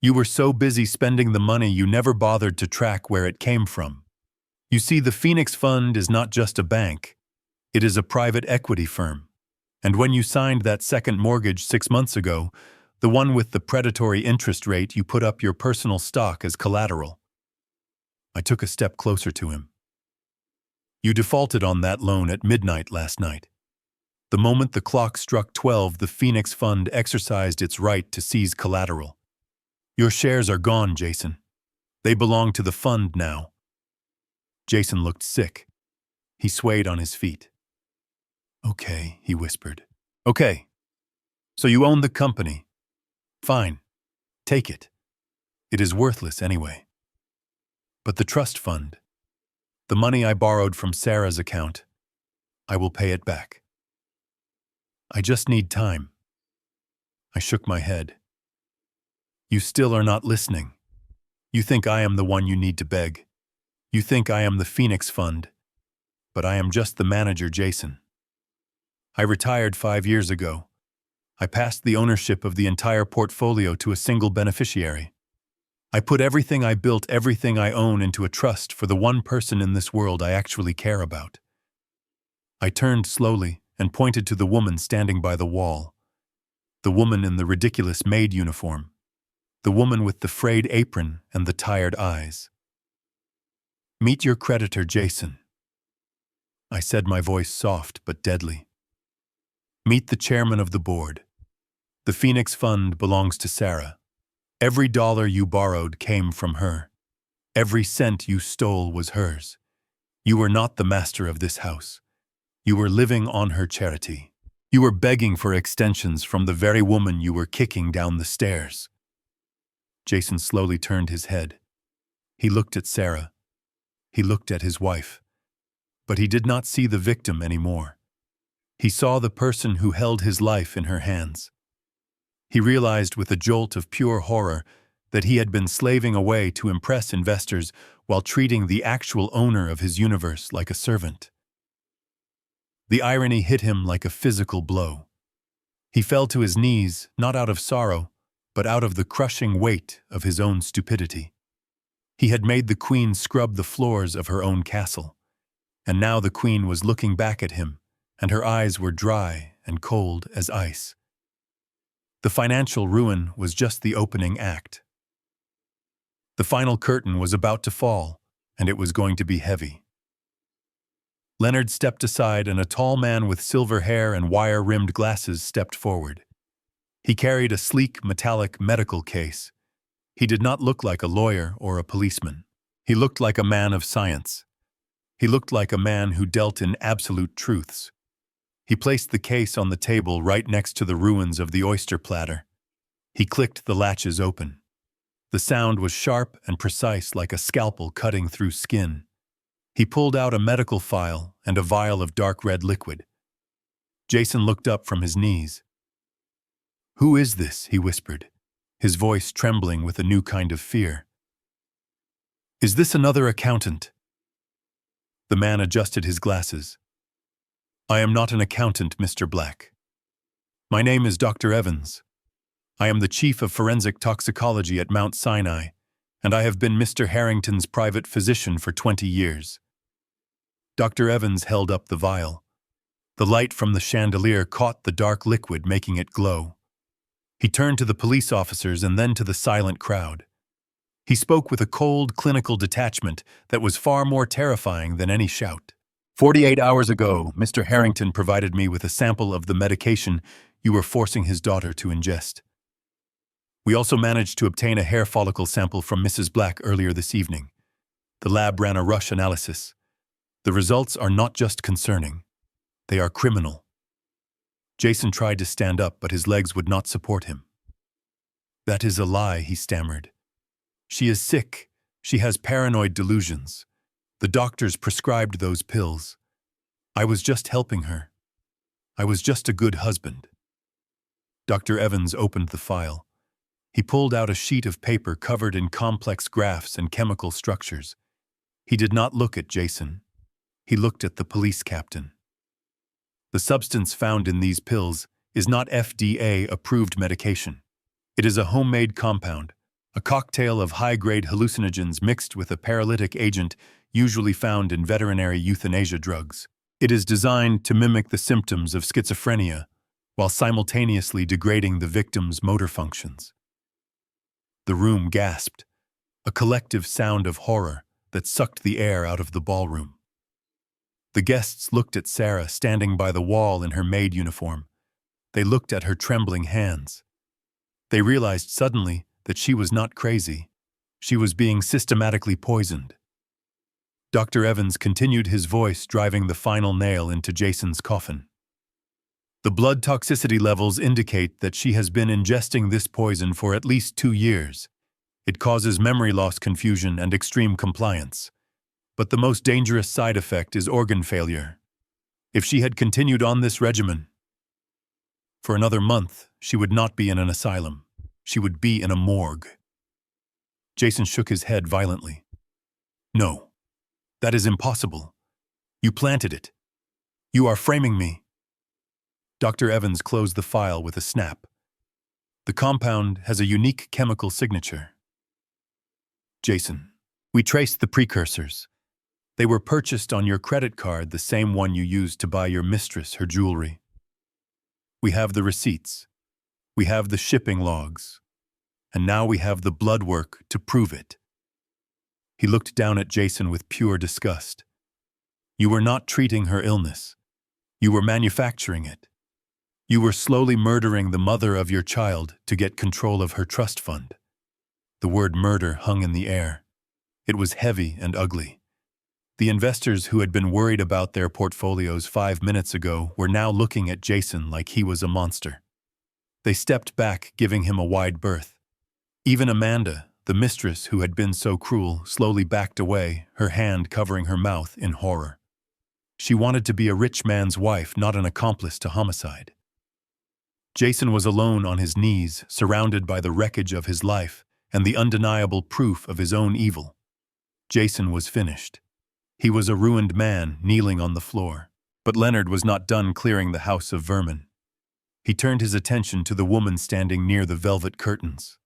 You were so busy spending the money you never bothered to track where it came from. You see, the Phoenix Fund is not just a bank. It is a private equity firm. And when you signed that second mortgage 6 months ago, the one with the predatory interest rate, you put up your personal stock as collateral. I took a step closer to him. You defaulted on that loan at midnight last night. The moment the clock struck 12, the Phoenix Fund exercised its right to seize collateral. Your shares are gone, Jason. They belong to the fund now. Jason looked sick. He swayed on his feet. Okay, he whispered. Okay. So you own the company. Fine. Take it. It is worthless anyway. But the trust fund, the money I borrowed from Sarah's account, I will pay it back. I just need time. I shook my head. You still are not listening. You think I am the one you need to beg. You think I am the Phoenix Fund. But I am just the manager, Jason. I retired 5 years ago. I passed the ownership of the entire portfolio to a single beneficiary. I put everything I built, everything I own, into a trust for the one person in this world I actually care about. I turned slowly and pointed to the woman standing by the wall. The woman in the ridiculous maid uniform. The woman with the frayed apron and the tired eyes. Meet your creditor, Jason. I said, my voice soft but deadly. Meet the chairman of the board. The Phoenix Fund belongs to Sarah. Every dollar you borrowed came from her. Every cent you stole was hers. You were not the master of this house. You were living on her charity. You were begging for extensions from the very woman you were kicking down the stairs. Jason slowly turned his head. He looked at Sarah. He looked at his wife. But he did not see the victim anymore. He saw the person who held his life in her hands. He realized with a jolt of pure horror that he had been slaving away to impress investors while treating the actual owner of his universe like a servant. The irony hit him like a physical blow. He fell to his knees, not out of sorrow, but out of the crushing weight of his own stupidity. He had made the queen scrub the floors of her own castle, and now the queen was looking back at him, and her eyes were dry and cold as ice. The financial ruin was just the opening act. The final curtain was about to fall, and it was going to be heavy. Leonard stepped aside, and a tall man with silver hair and wire-rimmed glasses stepped forward. He carried a sleek, metallic medical case. He did not look like a lawyer or a policeman. He looked like a man of science. He looked like a man who dealt in absolute truths. He placed the case on the table right next to the ruins of the oyster platter. He clicked the latches open. The sound was sharp and precise, like a scalpel cutting through skin. He pulled out a medical file and a vial of dark red liquid. Jason looked up from his knees. "Who is this?" he whispered, his voice trembling with a new kind of fear. "Is this another accountant?" The man adjusted his glasses. "I am not an accountant, Mr. Black. My name is Dr. Evans. I am the chief of forensic toxicology at Mount Sinai, and I have been Mr. Harrington's private physician for 20 years. Dr. Evans held up the vial. The light from the chandelier caught the dark liquid, making it glow. He turned to the police officers and then to the silent crowd. He spoke with a cold, clinical detachment that was far more terrifying than any shout. 48 hours ago, Mr. Harrington provided me with a sample of the medication you were forcing his daughter to ingest. We also managed to obtain a hair follicle sample from Mrs. Black earlier this evening. The lab ran a rush analysis. The results are not just concerning. They are criminal." Jason tried to stand up, but his legs would not support him. "That is a lie," he stammered. "She is sick. She has paranoid delusions. The doctors prescribed those pills. I was just helping her. I was just a good husband." Dr. Evans opened the file. He pulled out a sheet of paper covered in complex graphs and chemical structures. He did not look at Jason. He looked at the police captain. The substance found in these pills is not FDA-approved medication. It is a homemade compound, a cocktail of high-grade hallucinogens mixed with a paralytic agent usually found in veterinary euthanasia drugs. It is designed to mimic the symptoms of schizophrenia while simultaneously degrading the victim's motor functions. The room gasped, a collective sound of horror that sucked the air out of the ballroom. The guests looked at Sarah standing by the wall in her maid uniform. They looked at her trembling hands. They realized suddenly that she was not crazy. She was being systematically poisoned. Dr. Evans continued, his voice driving the final nail into Jason's coffin. The blood toxicity levels indicate that she has been ingesting this poison for at least 2 years. It causes memory loss, confusion, and extreme compliance. But the most dangerous side effect is organ failure. If she had continued on this regimen for another month, she would not be in an asylum. She would be in a morgue. Jason shook his head violently. No, that is impossible. You planted it. You are framing me. Dr. Evans closed the file with a snap. The compound has a unique chemical signature. Jason, we traced the precursors. They were purchased on your credit card, the same one you used to buy your mistress her jewelry. We have the receipts. We have the shipping logs. And now we have the blood work to prove it. He looked down at Jason with pure disgust. You were not treating her illness. You were manufacturing it. You were slowly murdering the mother of your child to get control of her trust fund. The word murder hung in the air. It was heavy and ugly. The investors who had been worried about their portfolios 5 minutes ago were now looking at Jason like he was a monster. They stepped back, giving him a wide berth. Even Amanda, the mistress who had been so cruel, slowly backed away, her hand covering her mouth in horror. She wanted to be a rich man's wife, not an accomplice to homicide. Jason was alone on his knees, surrounded by the wreckage of his life and the undeniable proof of his own evil. Jason was finished. He was a ruined man kneeling on the floor. But Leonard was not done clearing the house of vermin. He turned his attention to the woman standing near the velvet curtains.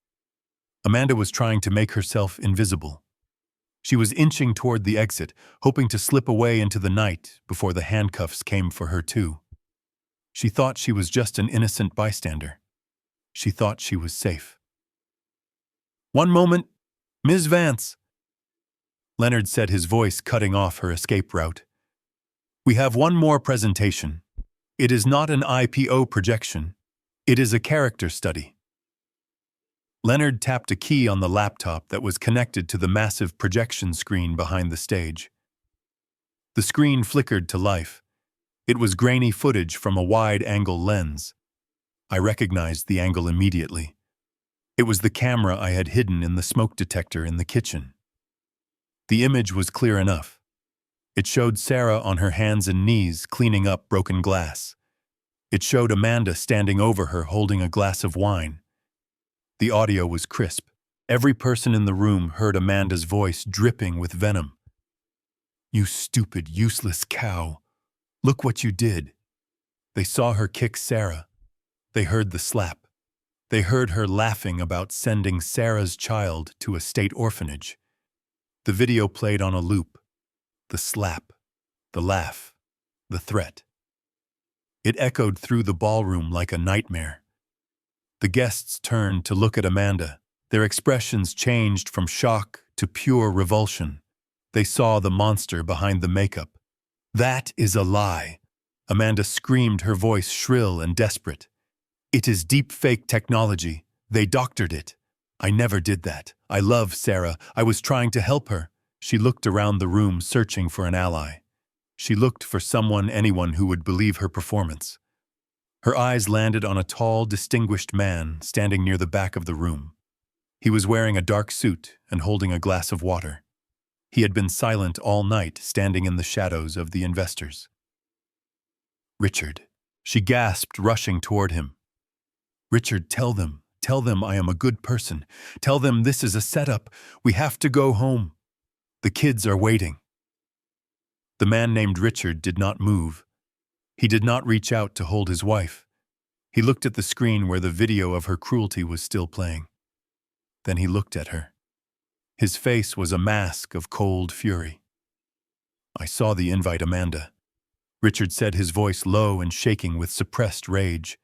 Amanda was trying to make herself invisible. She was inching toward the exit, hoping to slip away into the night before the handcuffs came for her too. She thought she was just an innocent bystander. She thought she was safe. "One moment, Ms. Vance," Leonard said, his voice cutting off her escape route. "We have one more presentation. It is not an IPO projection. It is a character study." Leonard tapped a key on the laptop that was connected to the massive projection screen behind the stage. The screen flickered to life. It was grainy footage from a wide-angle lens. I recognized the angle immediately. It was the camera I had hidden in the smoke detector in the kitchen. The image was clear enough. It showed Sarah on her hands and knees cleaning up broken glass. It showed Amanda standing over her holding a glass of wine. The audio was crisp. Every person in the room heard Amanda's voice dripping with venom. "You stupid, useless cow. Look what you did." They saw her kick Sarah. They heard the slap. They heard her laughing about sending Sarah's child to a state orphanage. The video played on a loop. The slap, the laugh, the threat. It echoed through the ballroom like a nightmare. The guests turned to look at Amanda. Their expressions changed from shock to pure revulsion. They saw the monster behind the makeup. "That is a lie," Amanda screamed, her voice shrill and desperate. "It is deep-fake technology. They doctored it. I never did that. I love Sarah. I was trying to help her." She looked around the room, searching for an ally. She looked for anyone who would believe her performance. Her eyes landed on a tall, distinguished man standing near the back of the room. He was wearing a dark suit and holding a glass of water. He had been silent all night, standing in the shadows of the investors. "Richard," she gasped, rushing toward him. "Richard, tell them I am a good person. Tell them this is a setup. We have to go home. The kids are waiting." The man named Richard did not move. He did not reach out to hold his wife. He looked at the screen where the video of her cruelty was still playing. Then he looked at her. His face was a mask of cold fury. "I saw the invite, Amanda," Richard said, his voice low and shaking with suppressed rage.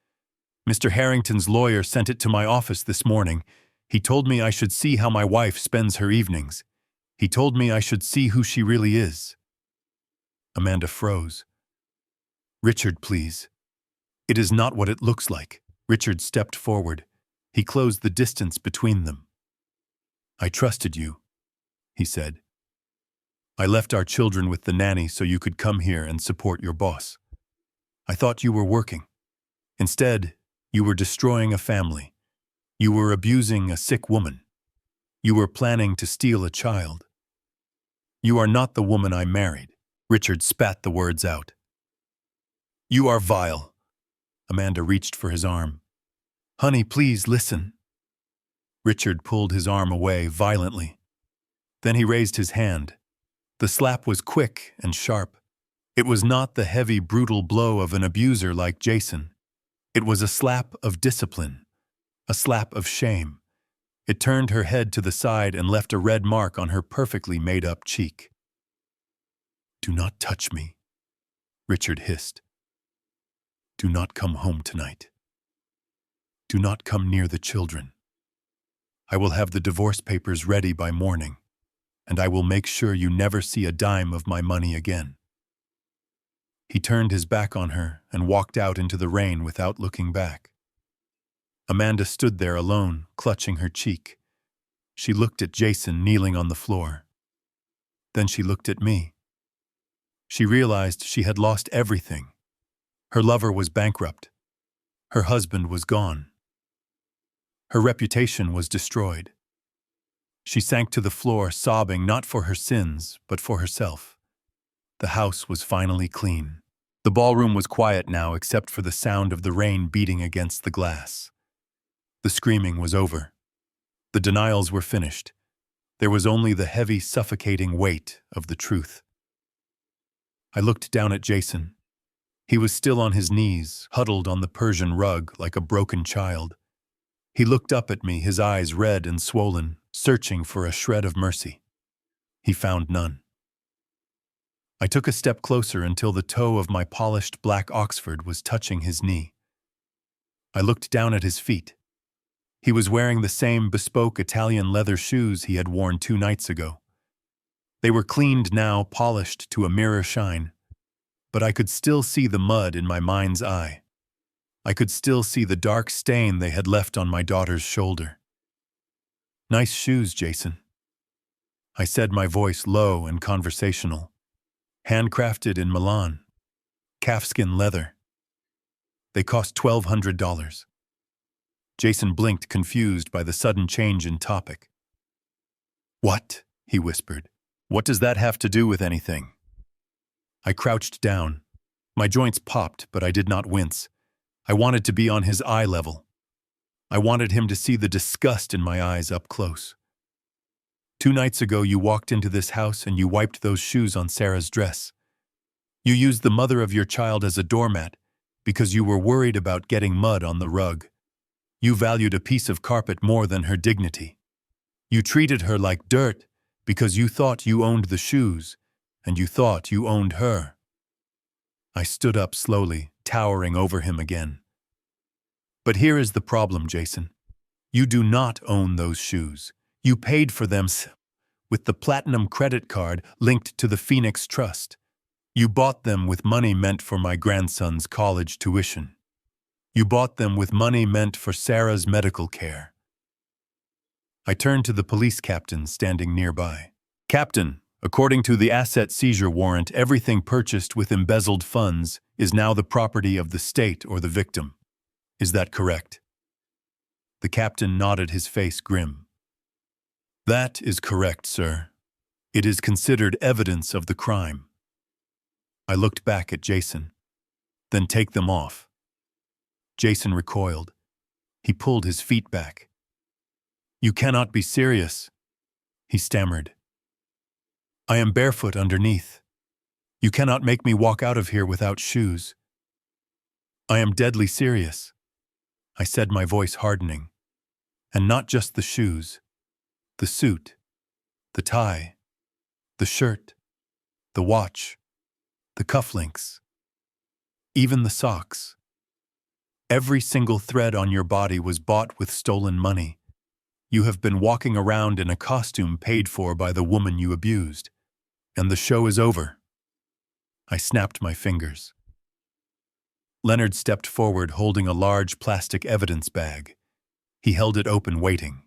"Mr. Harrington's lawyer sent it to my office this morning. He told me I should see how my wife spends her evenings. He told me I should see who she really is." Amanda froze. "Richard, please. It is not what it looks like." Richard stepped forward. He closed the distance between them. "I trusted you," he said. "I left our children with the nanny so you could come here and support your boss. I thought you were working. Instead, you were destroying a family. You were abusing a sick woman. You were planning to steal a child. You are not the woman I married." Richard spat the words out. "You are vile." Amanda reached for his arm. "Honey, please listen." Richard pulled his arm away violently. Then he raised his hand. The slap was quick and sharp. It was not the heavy, brutal blow of an abuser like Jason. It was a slap of discipline, a slap of shame. It turned her head to the side and left a red mark on her perfectly made-up cheek. "Do not touch me," Richard hissed. "Do not come home tonight. Do not come near the children. I will have the divorce papers ready by morning, and I will make sure you never see a dime of my money again." He turned his back on her and walked out into the rain without looking back. Amanda stood there alone, clutching her cheek. She looked at Jason kneeling on the floor. Then she looked at me. She realized she had lost everything. Her lover was bankrupt. Her husband was gone. Her reputation was destroyed. She sank to the floor, sobbing not for her sins, but for herself. The house was finally clean. The ballroom was quiet now except for the sound of the rain beating against the glass. The screaming was over. The denials were finished. There was only the heavy, suffocating weight of the truth. I looked down at Jason. He was still on his knees, huddled on the Persian rug like a broken child. He looked up at me, his eyes red and swollen, searching for a shred of mercy. He found none. I took a step closer until the toe of my polished black Oxford was touching his knee. I looked down at his feet. He was wearing the same bespoke Italian leather shoes he had worn 2 nights ago. They were cleaned now, polished to a mirror shine, but I could still see the mud in my mind's eye. I could still see the dark stain they had left on my daughter's shoulder. "Nice shoes, Jason," I said, my voice low and conversational. "Handcrafted in Milan. Calfskin leather. They cost $1,200. Jason blinked, confused by the sudden change in topic. "What?" he whispered. "What does that have to do with anything?" I crouched down. My joints popped, but I did not wince. I wanted to be on his eye level. I wanted him to see the disgust in my eyes up close. 2 nights ago, you walked into this house and you wiped those shoes on Sarah's dress. You used the mother of your child as a doormat because you were worried about getting mud on the rug. You valued a piece of carpet more than her dignity. You treated her like dirt because you thought you owned the shoes, and you thought you owned her. I stood up slowly, towering over him again. But here is the problem, Jason. You do not own those shoes. You paid for them with the Platinum credit card linked to the Phoenix Trust. You bought them with money meant for my grandson's college tuition. You bought them with money meant for Sarah's medical care. I turned to the police captain standing nearby. "Captain, according to the asset seizure warrant, everything purchased with embezzled funds is now the property of the state or the victim. Is that correct?" The captain nodded, his face grim. "That is correct, sir. It is considered evidence of the crime." I looked back at Jason. "Then take them off." Jason recoiled. He pulled his feet back. "You cannot be serious," he stammered. "I am barefoot underneath. You cannot make me walk out of here without shoes. I am deadly serious, I said, my voice hardening. And not just the shoes, the suit, the tie, the shirt, the watch, the cufflinks, even the socks. Every single thread on your body was bought with stolen money. You have been walking around in a costume paid for by the woman you abused. And the show is over. I snapped my fingers. Leonard stepped forward holding a large plastic evidence bag. He held it open, waiting.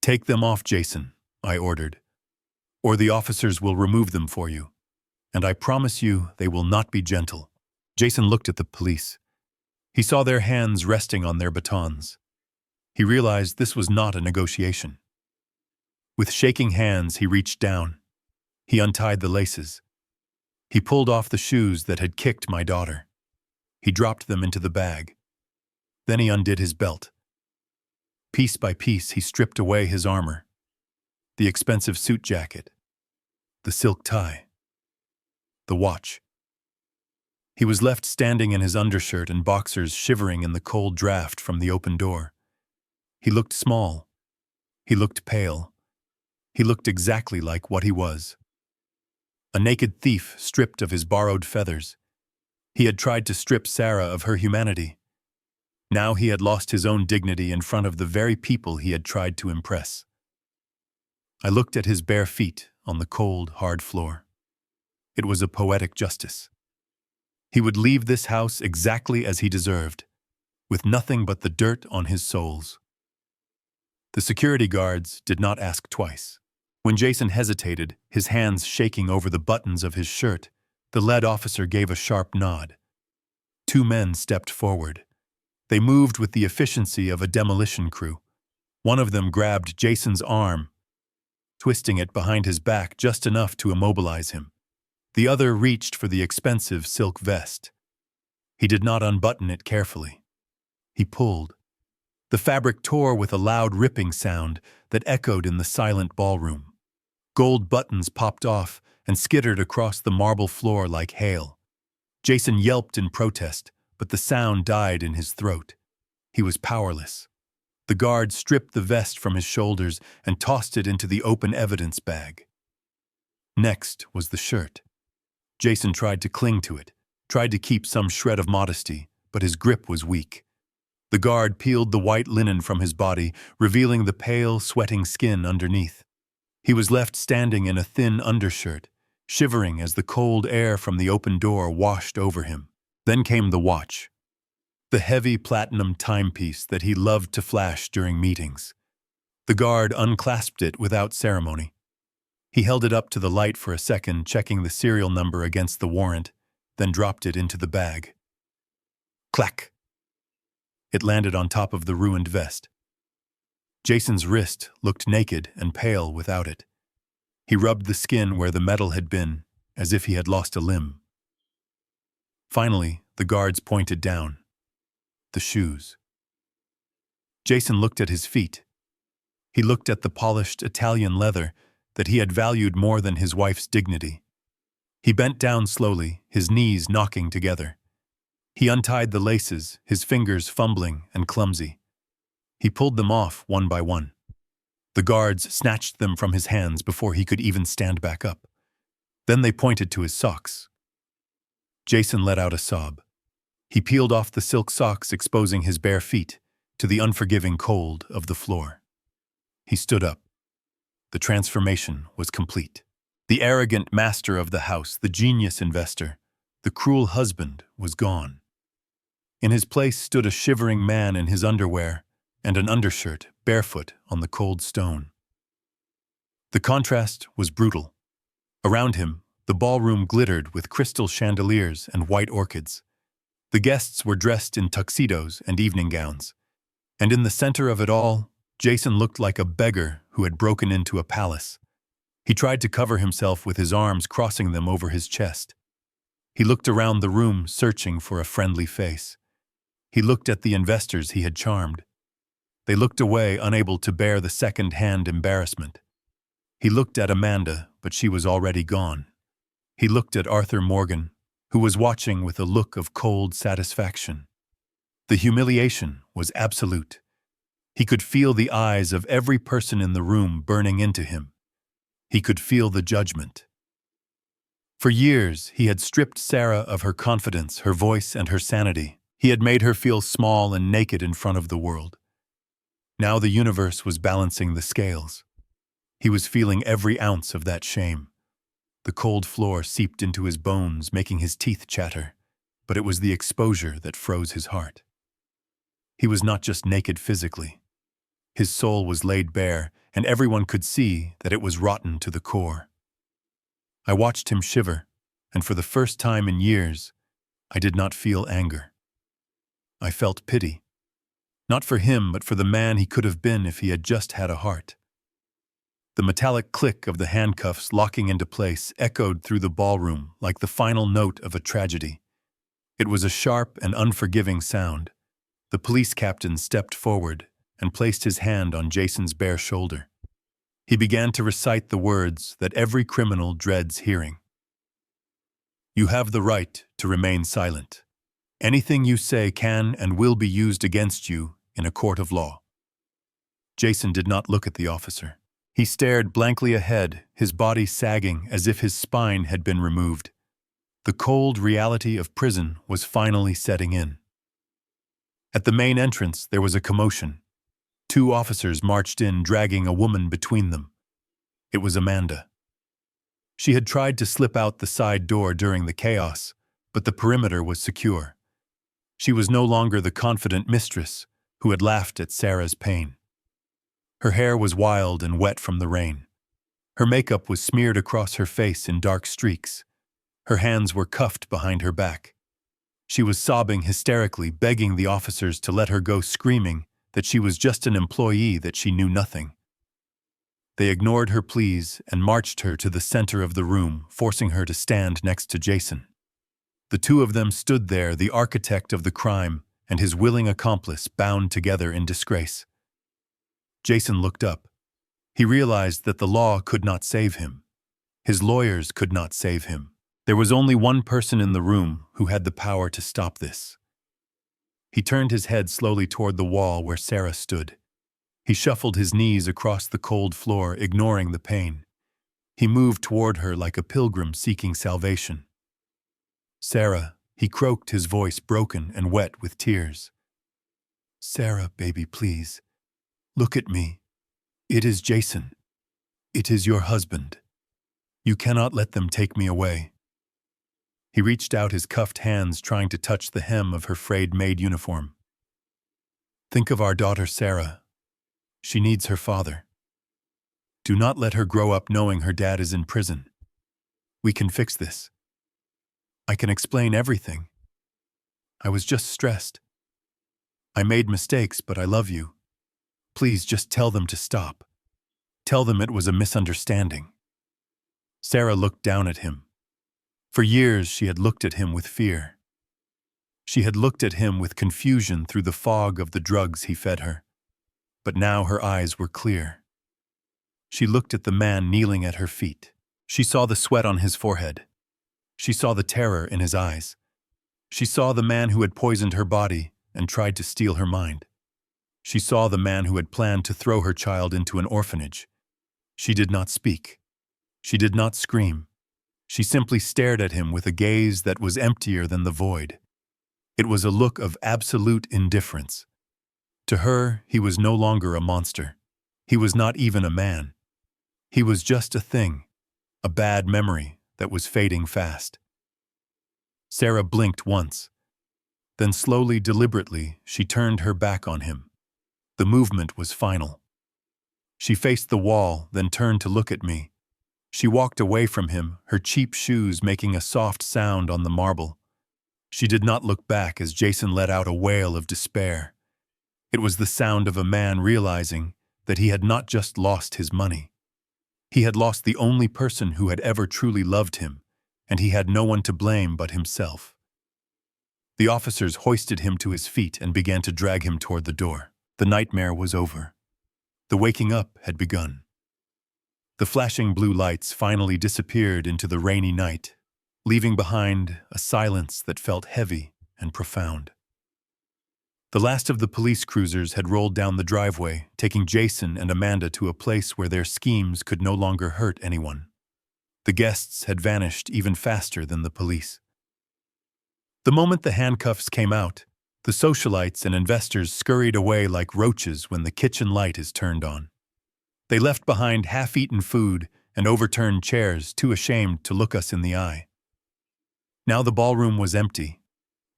Take them off, Jason, I ordered, or the officers will remove them for you. And I promise you they will not be gentle. Jason looked at the police. He saw their hands resting on their batons. He realized this was not a negotiation. With shaking hands, he reached down. He untied the laces. He pulled off the shoes that had kicked my daughter. He dropped them into the bag. Then he undid his belt. Piece by piece, he stripped away his armor, the expensive suit jacket, the silk tie, the watch. He was left standing in his undershirt and boxers, shivering in the cold draft from the open door. He looked small. He looked pale. He looked exactly like what he was. A naked thief stripped of his borrowed feathers. He had tried to strip Sarah of her humanity. Now he had lost his own dignity in front of the very people he had tried to impress. I looked at his bare feet on the cold, hard floor. It was a poetic justice. He would leave this house exactly as he deserved, with nothing but the dirt on his soles. The security guards did not ask twice. When Jason hesitated, his hands shaking over the buttons of his shirt, the lead officer gave a sharp nod. Two men stepped forward. They moved with the efficiency of a demolition crew. One of them grabbed Jason's arm, twisting it behind his back just enough to immobilize him. The other reached for the expensive silk vest. He did not unbutton it carefully. He pulled. The fabric tore with a loud ripping sound that echoed in the silent ballroom. Gold buttons popped off and skittered across the marble floor like hail. Jason yelped in protest, but the sound died in his throat. He was powerless. The guard stripped the vest from his shoulders and tossed it into the open evidence bag. Next was the shirt. Jason tried to cling to it, tried to keep some shred of modesty, but his grip was weak. The guard peeled the white linen from his body, revealing the pale, sweating skin underneath. He was left standing in a thin undershirt, shivering as the cold air from the open door washed over him. Then came the watch, the heavy platinum timepiece that he loved to flash during meetings. The guard unclasped it without ceremony. He held it up to the light for a second, checking the serial number against the warrant, then dropped it into the bag. Clack! It landed on top of the ruined vest. Jason's wrist looked naked and pale without it. He rubbed the skin where the metal had been, as if he had lost a limb. Finally, the guards pointed down. The shoes. Jason looked at his feet. He looked at the polished Italian leather that he had valued more than his wife's dignity. He bent down slowly, his knees knocking together. He untied the laces, his fingers fumbling and clumsy. He pulled them off one by one. The guards snatched them from his hands before he could even stand back up. Then they pointed to his socks. Jason let out a sob. He peeled off the silk socks, exposing his bare feet to the unforgiving cold of the floor. He stood up. The transformation was complete. The arrogant master of the house, the genius investor, the cruel husband was gone. In his place stood a shivering man in his underwear and an undershirt, barefoot on the cold stone. The contrast was brutal. Around him, the ballroom glittered with crystal chandeliers and white orchids. The guests were dressed in tuxedos and evening gowns. And in the center of it all, Jason looked like a beggar who had broken into a palace. He tried to cover himself with his arms, crossing them over his chest. He looked around the room, searching for a friendly face. He looked at the investors he had charmed. They looked away, unable to bear the second-hand embarrassment. He looked at Amanda, but she was already gone. He looked at Arthur Morgan, who was watching with a look of cold satisfaction. The humiliation was absolute. He could feel the eyes of every person in the room burning into him. He could feel the judgment. For years, he had stripped Sarah of her confidence, her voice, and her sanity. He had made her feel small and naked in front of the world. Now the universe was balancing the scales. He was feeling every ounce of that shame. The cold floor seeped into his bones, making his teeth chatter, but it was the exposure that froze his heart. He was not just naked physically. His soul was laid bare, and everyone could see that it was rotten to the core. I watched him shiver, and for the first time in years, I did not feel anger. I felt pity. Not for him, but for the man he could have been if he had just had a heart. The metallic click of the handcuffs locking into place echoed through the ballroom like the final note of a tragedy. It was a sharp and unforgiving sound. The police captain stepped forward and placed his hand on Jason's bare shoulder. He began to recite the words that every criminal dreads hearing. "You have the right to remain silent. Anything you say can and will be used against you in a court of law." Jason did not look at the officer. He stared blankly ahead, his body sagging as if his spine had been removed. The cold reality of prison was finally setting in. At the main entrance, there was a commotion. 2 officers marched in, dragging a woman between them. It was Amanda. She had tried to slip out the side door during the chaos, but the perimeter was secure. She was no longer the confident mistress who had laughed at Sarah's pain. Her hair was wild and wet from the rain. Her makeup was smeared across her face in dark streaks. Her hands were cuffed behind her back. She was sobbing hysterically, begging the officers to let her go, screaming that she was just an employee, that she knew nothing. They ignored her pleas and marched her to the center of the room, forcing her to stand next to Jason. The 2 of them stood there, the architect of the crime and his willing accomplice, bound together in disgrace. Jason looked up. He realized that the law could not save him. His lawyers could not save him. There was only one person in the room who had the power to stop this. He turned his head slowly toward the wall where Sarah stood. He shuffled his knees across the cold floor, ignoring the pain. He moved toward her like a pilgrim seeking salvation. "Sarah," he croaked, his voice broken and wet with tears. "Sarah, baby, please. Look at me. It is Jason. It is your husband. You cannot let them take me away." He reached out his cuffed hands, trying to touch the hem of her frayed maid uniform. "Think of our daughter Sarah. She needs her father. Do not let her grow up knowing her dad is in prison. We can fix this. I can explain everything. I was just stressed. I made mistakes, but I love you. Please just tell them to stop. Tell them it was a misunderstanding." Sarah looked down at him. For years, she had looked at him with fear. She had looked at him with confusion through the fog of the drugs he fed her. But now her eyes were clear. She looked at the man kneeling at her feet. She saw the sweat on his forehead. She saw the terror in his eyes. She saw the man who had poisoned her body and tried to steal her mind. She saw the man who had planned to throw her child into an orphanage. She did not speak. She did not scream. She simply stared at him with a gaze that was emptier than the void. It was a look of absolute indifference. To her, he was no longer a monster. He was not even a man. He was just a thing, a bad memory that was fading fast. Sarah blinked once. Then slowly, deliberately, she turned her back on him. The movement was final. She faced the wall, then turned to look at me. She walked away from him, her cheap shoes making a soft sound on the marble. She did not look back as Jason let out a wail of despair. It was the sound of a man realizing that he had not just lost his money. He had lost the only person who had ever truly loved him, and he had no one to blame but himself. The officers hoisted him to his feet and began to drag him toward the door. The nightmare was over. The waking up had begun. The flashing blue lights finally disappeared into the rainy night, leaving behind a silence that felt heavy and profound. The last of the police cruisers had rolled down the driveway, taking Jason and Amanda to a place where their schemes could no longer hurt anyone. The guests had vanished even faster than the police. The moment the handcuffs came out, the socialites and investors scurried away like roaches when the kitchen light is turned on. They left behind half-eaten food and overturned chairs, too ashamed to look us in the eye. Now the ballroom was empty.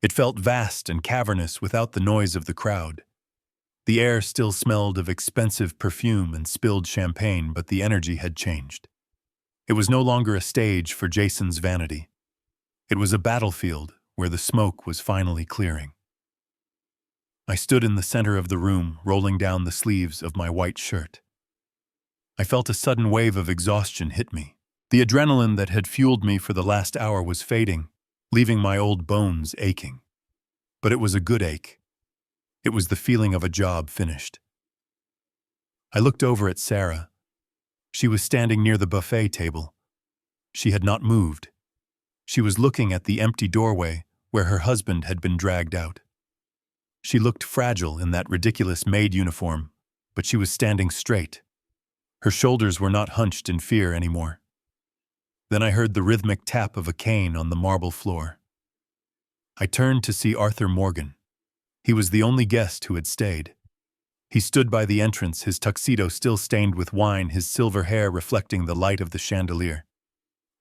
It felt vast and cavernous without the noise of the crowd. The air still smelled of expensive perfume and spilled champagne, but the energy had changed. It was no longer a stage for Jason's vanity. It was a battlefield where the smoke was finally clearing. I stood in the center of the room, rolling down the sleeves of my white shirt. I felt a sudden wave of exhaustion hit me. The adrenaline that had fueled me for the last hour was fading, leaving my old bones aching. But it was a good ache. It was the feeling of a job finished. I looked over at Sarah. She was standing near the buffet table. She had not moved. She was looking at the empty doorway where her husband had been dragged out. She looked fragile in that ridiculous maid uniform, but she was standing straight. Her shoulders were not hunched in fear anymore. Then I heard the rhythmic tap of a cane on the marble floor. I turned to see Arthur Morgan. He was the only guest who had stayed. He stood by the entrance, his tuxedo still stained with wine, his silver hair reflecting the light of the chandelier.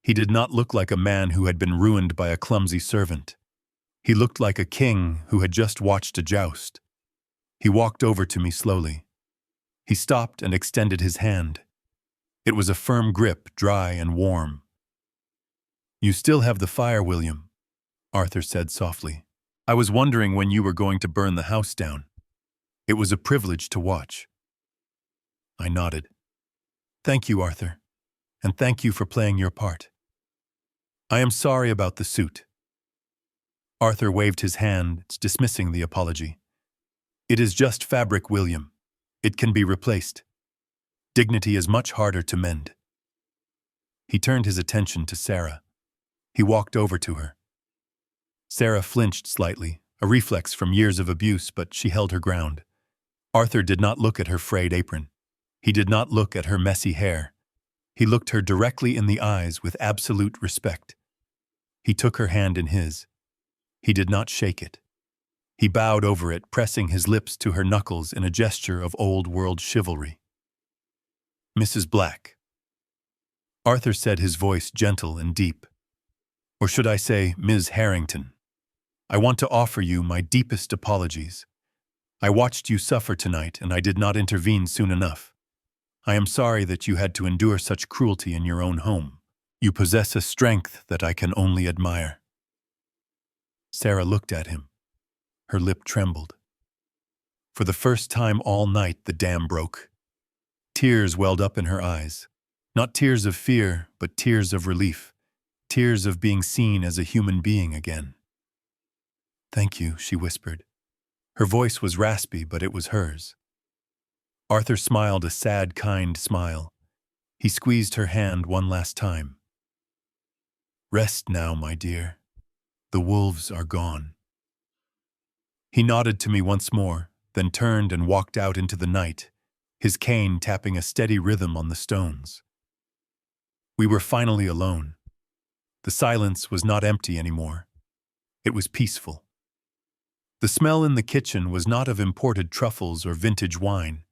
He did not look like a man who had been ruined by a clumsy servant. He looked like a king who had just watched a joust. He walked over to me slowly. He stopped and extended his hand. It was a firm grip, dry and warm. "You still have the fire, William," Arthur said softly. "I was wondering when you were going to burn the house down. It was a privilege to watch." I nodded. "Thank you, Arthur, and thank you for playing your part. I am sorry about the suit." Arthur waved his hand, dismissing the apology. "It is just fabric, William. It can be replaced. Dignity is much harder to mend." He turned his attention to Sarah. He walked over to her. Sarah flinched slightly, a reflex from years of abuse, but she held her ground. Arthur did not look at her frayed apron. He did not look at her messy hair. He looked her directly in the eyes with absolute respect. He took her hand in his. He did not shake it. He bowed over it, pressing his lips to her knuckles in a gesture of old-world chivalry. "Mrs. Black," Arthur said, his voice gentle and deep. "Or should I say, Ms. Harrington? I want to offer you my deepest apologies. I watched you suffer tonight, and I did not intervene soon enough. I am sorry that you had to endure such cruelty in your own home. You possess a strength that I can only admire." Sarah looked at him. Her lip trembled. For the first time all night, the dam broke. Tears welled up in her eyes. Not tears of fear, but tears of relief. Tears of being seen as a human being again. "Thank you," she whispered. Her voice was raspy, but it was hers. Arthur smiled a sad, kind smile. He squeezed her hand one last time. "Rest now, my dear. The wolves are gone." He nodded to me once more, then turned and walked out into the night, his cane tapping a steady rhythm on the stones. We were finally alone. The silence was not empty anymore. It was peaceful. The smell in the kitchen was not of imported truffles or vintage wine.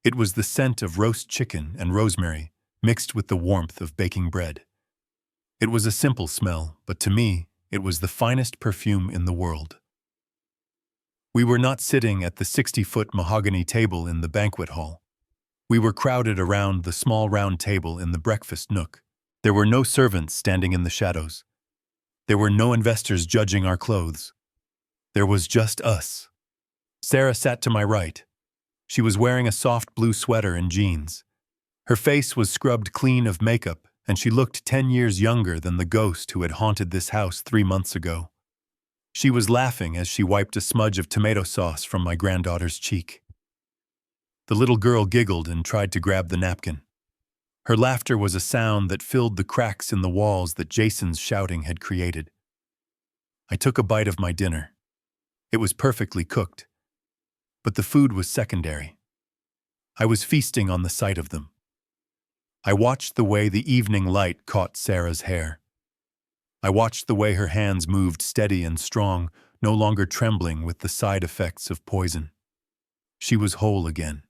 It was the scent of roast chicken and rosemary, mixed with the warmth of baking bread. It was a simple smell, but to me, it was the finest perfume in the world. We were not sitting at the 60-foot mahogany table in the banquet hall. We were crowded around the small round table in the breakfast nook. There were no servants standing in the shadows. There were no investors judging our clothes. There was just us. Sarah sat to my right. She was wearing a soft blue sweater and jeans. Her face was scrubbed clean of makeup, and she looked 10 years younger than the ghost who had haunted this house 3 months ago. She was laughing as she wiped a smudge of tomato sauce from my granddaughter's cheek. The little girl giggled and tried to grab the napkin. Her laughter was a sound that filled the cracks in the walls that Jason's shouting had created. I took a bite of my dinner. It was perfectly cooked. But the food was secondary. I was feasting on the sight of them. I watched the way the evening light caught Sarah's hair. I watched the way her hands moved steady and strong, no longer trembling with the side effects of poison. She was whole again.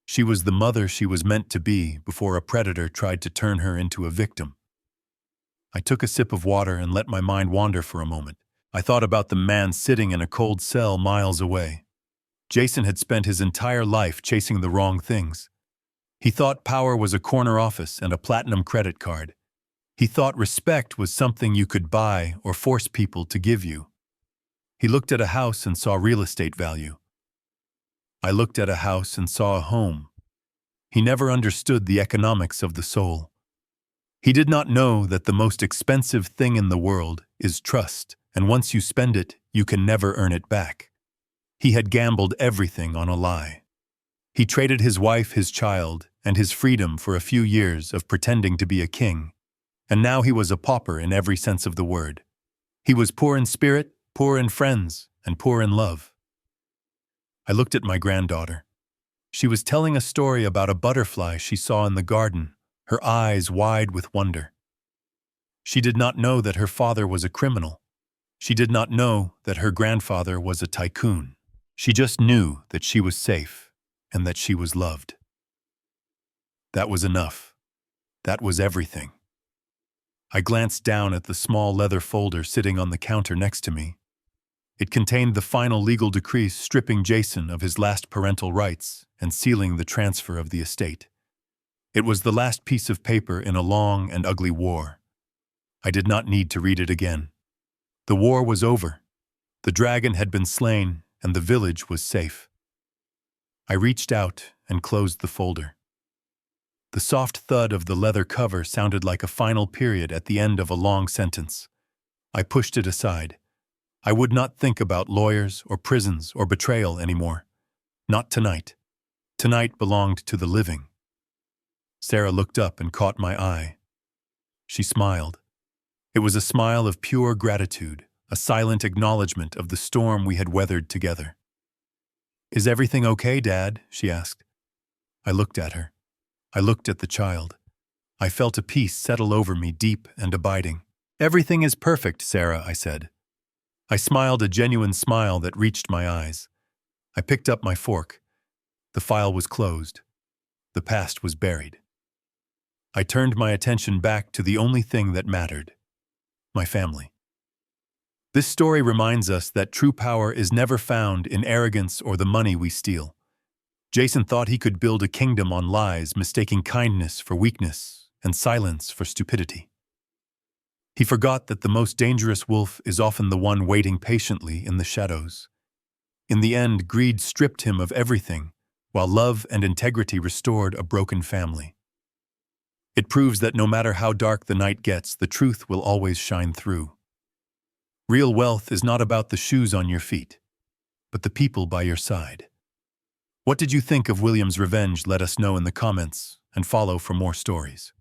She was the mother she was meant to be before a predator tried to turn her into a victim. I took a sip of water and let my mind wander for a moment. I thought about the man sitting in a cold cell miles away. Jason had spent his entire life chasing the wrong things. He thought power was a corner office and a platinum credit card. He thought respect was something you could buy or force people to give you. He looked at a house and saw real estate value. I looked at a house and saw a home. He never understood the economics of the soul. He did not know that the most expensive thing in the world is trust, and once you spend it, you can never earn it back. He had gambled everything on a lie. He traded his wife, his child, and his freedom for a few years of pretending to be a king, and now he was a pauper in every sense of the word. He was poor in spirit, poor in friends, and poor in love. I looked at my granddaughter. She was telling a story about a butterfly she saw in the garden, her eyes wide with wonder. She did not know that her father was a criminal. She did not know that her grandfather was a tycoon. She just knew that she was safe and that she was loved. That was enough. That was everything. I glanced down at the small leather folder sitting on the counter next to me. It contained the final legal decree stripping Jason of his last parental rights and sealing the transfer of the estate. It was the last piece of paper in a long and ugly war. I did not need to read it again. The war was over. The dragon had been slain, and the village was safe. I reached out and closed the folder. The soft thud of the leather cover sounded like a final period at the end of a long sentence. I pushed it aside. I would not think about lawyers or prisons or betrayal anymore. Not tonight. Tonight belonged to the living. Sarah looked up and caught my eye. She smiled. It was a smile of pure gratitude, a silent acknowledgement of the storm we had weathered together. "Is everything okay, Dad?" she asked. I looked at her. I looked at the child. I felt a peace settle over me, deep and abiding. "Everything is perfect, Sarah," I said. I smiled a genuine smile that reached my eyes. I picked up my fork. The file was closed. The past was buried. I turned my attention back to the only thing that mattered: my family. This story reminds us that true power is never found in arrogance or the money we steal. Jason thought he could build a kingdom on lies, mistaking kindness for weakness and silence for stupidity. He forgot that the most dangerous wolf is often the one waiting patiently in the shadows. In the end, greed stripped him of everything, while love and integrity restored a broken family. It proves that no matter how dark the night gets, the truth will always shine through. Real wealth is not about the shoes on your feet, but the people by your side. What did you think of William's revenge? Let us know in the comments and follow for more stories.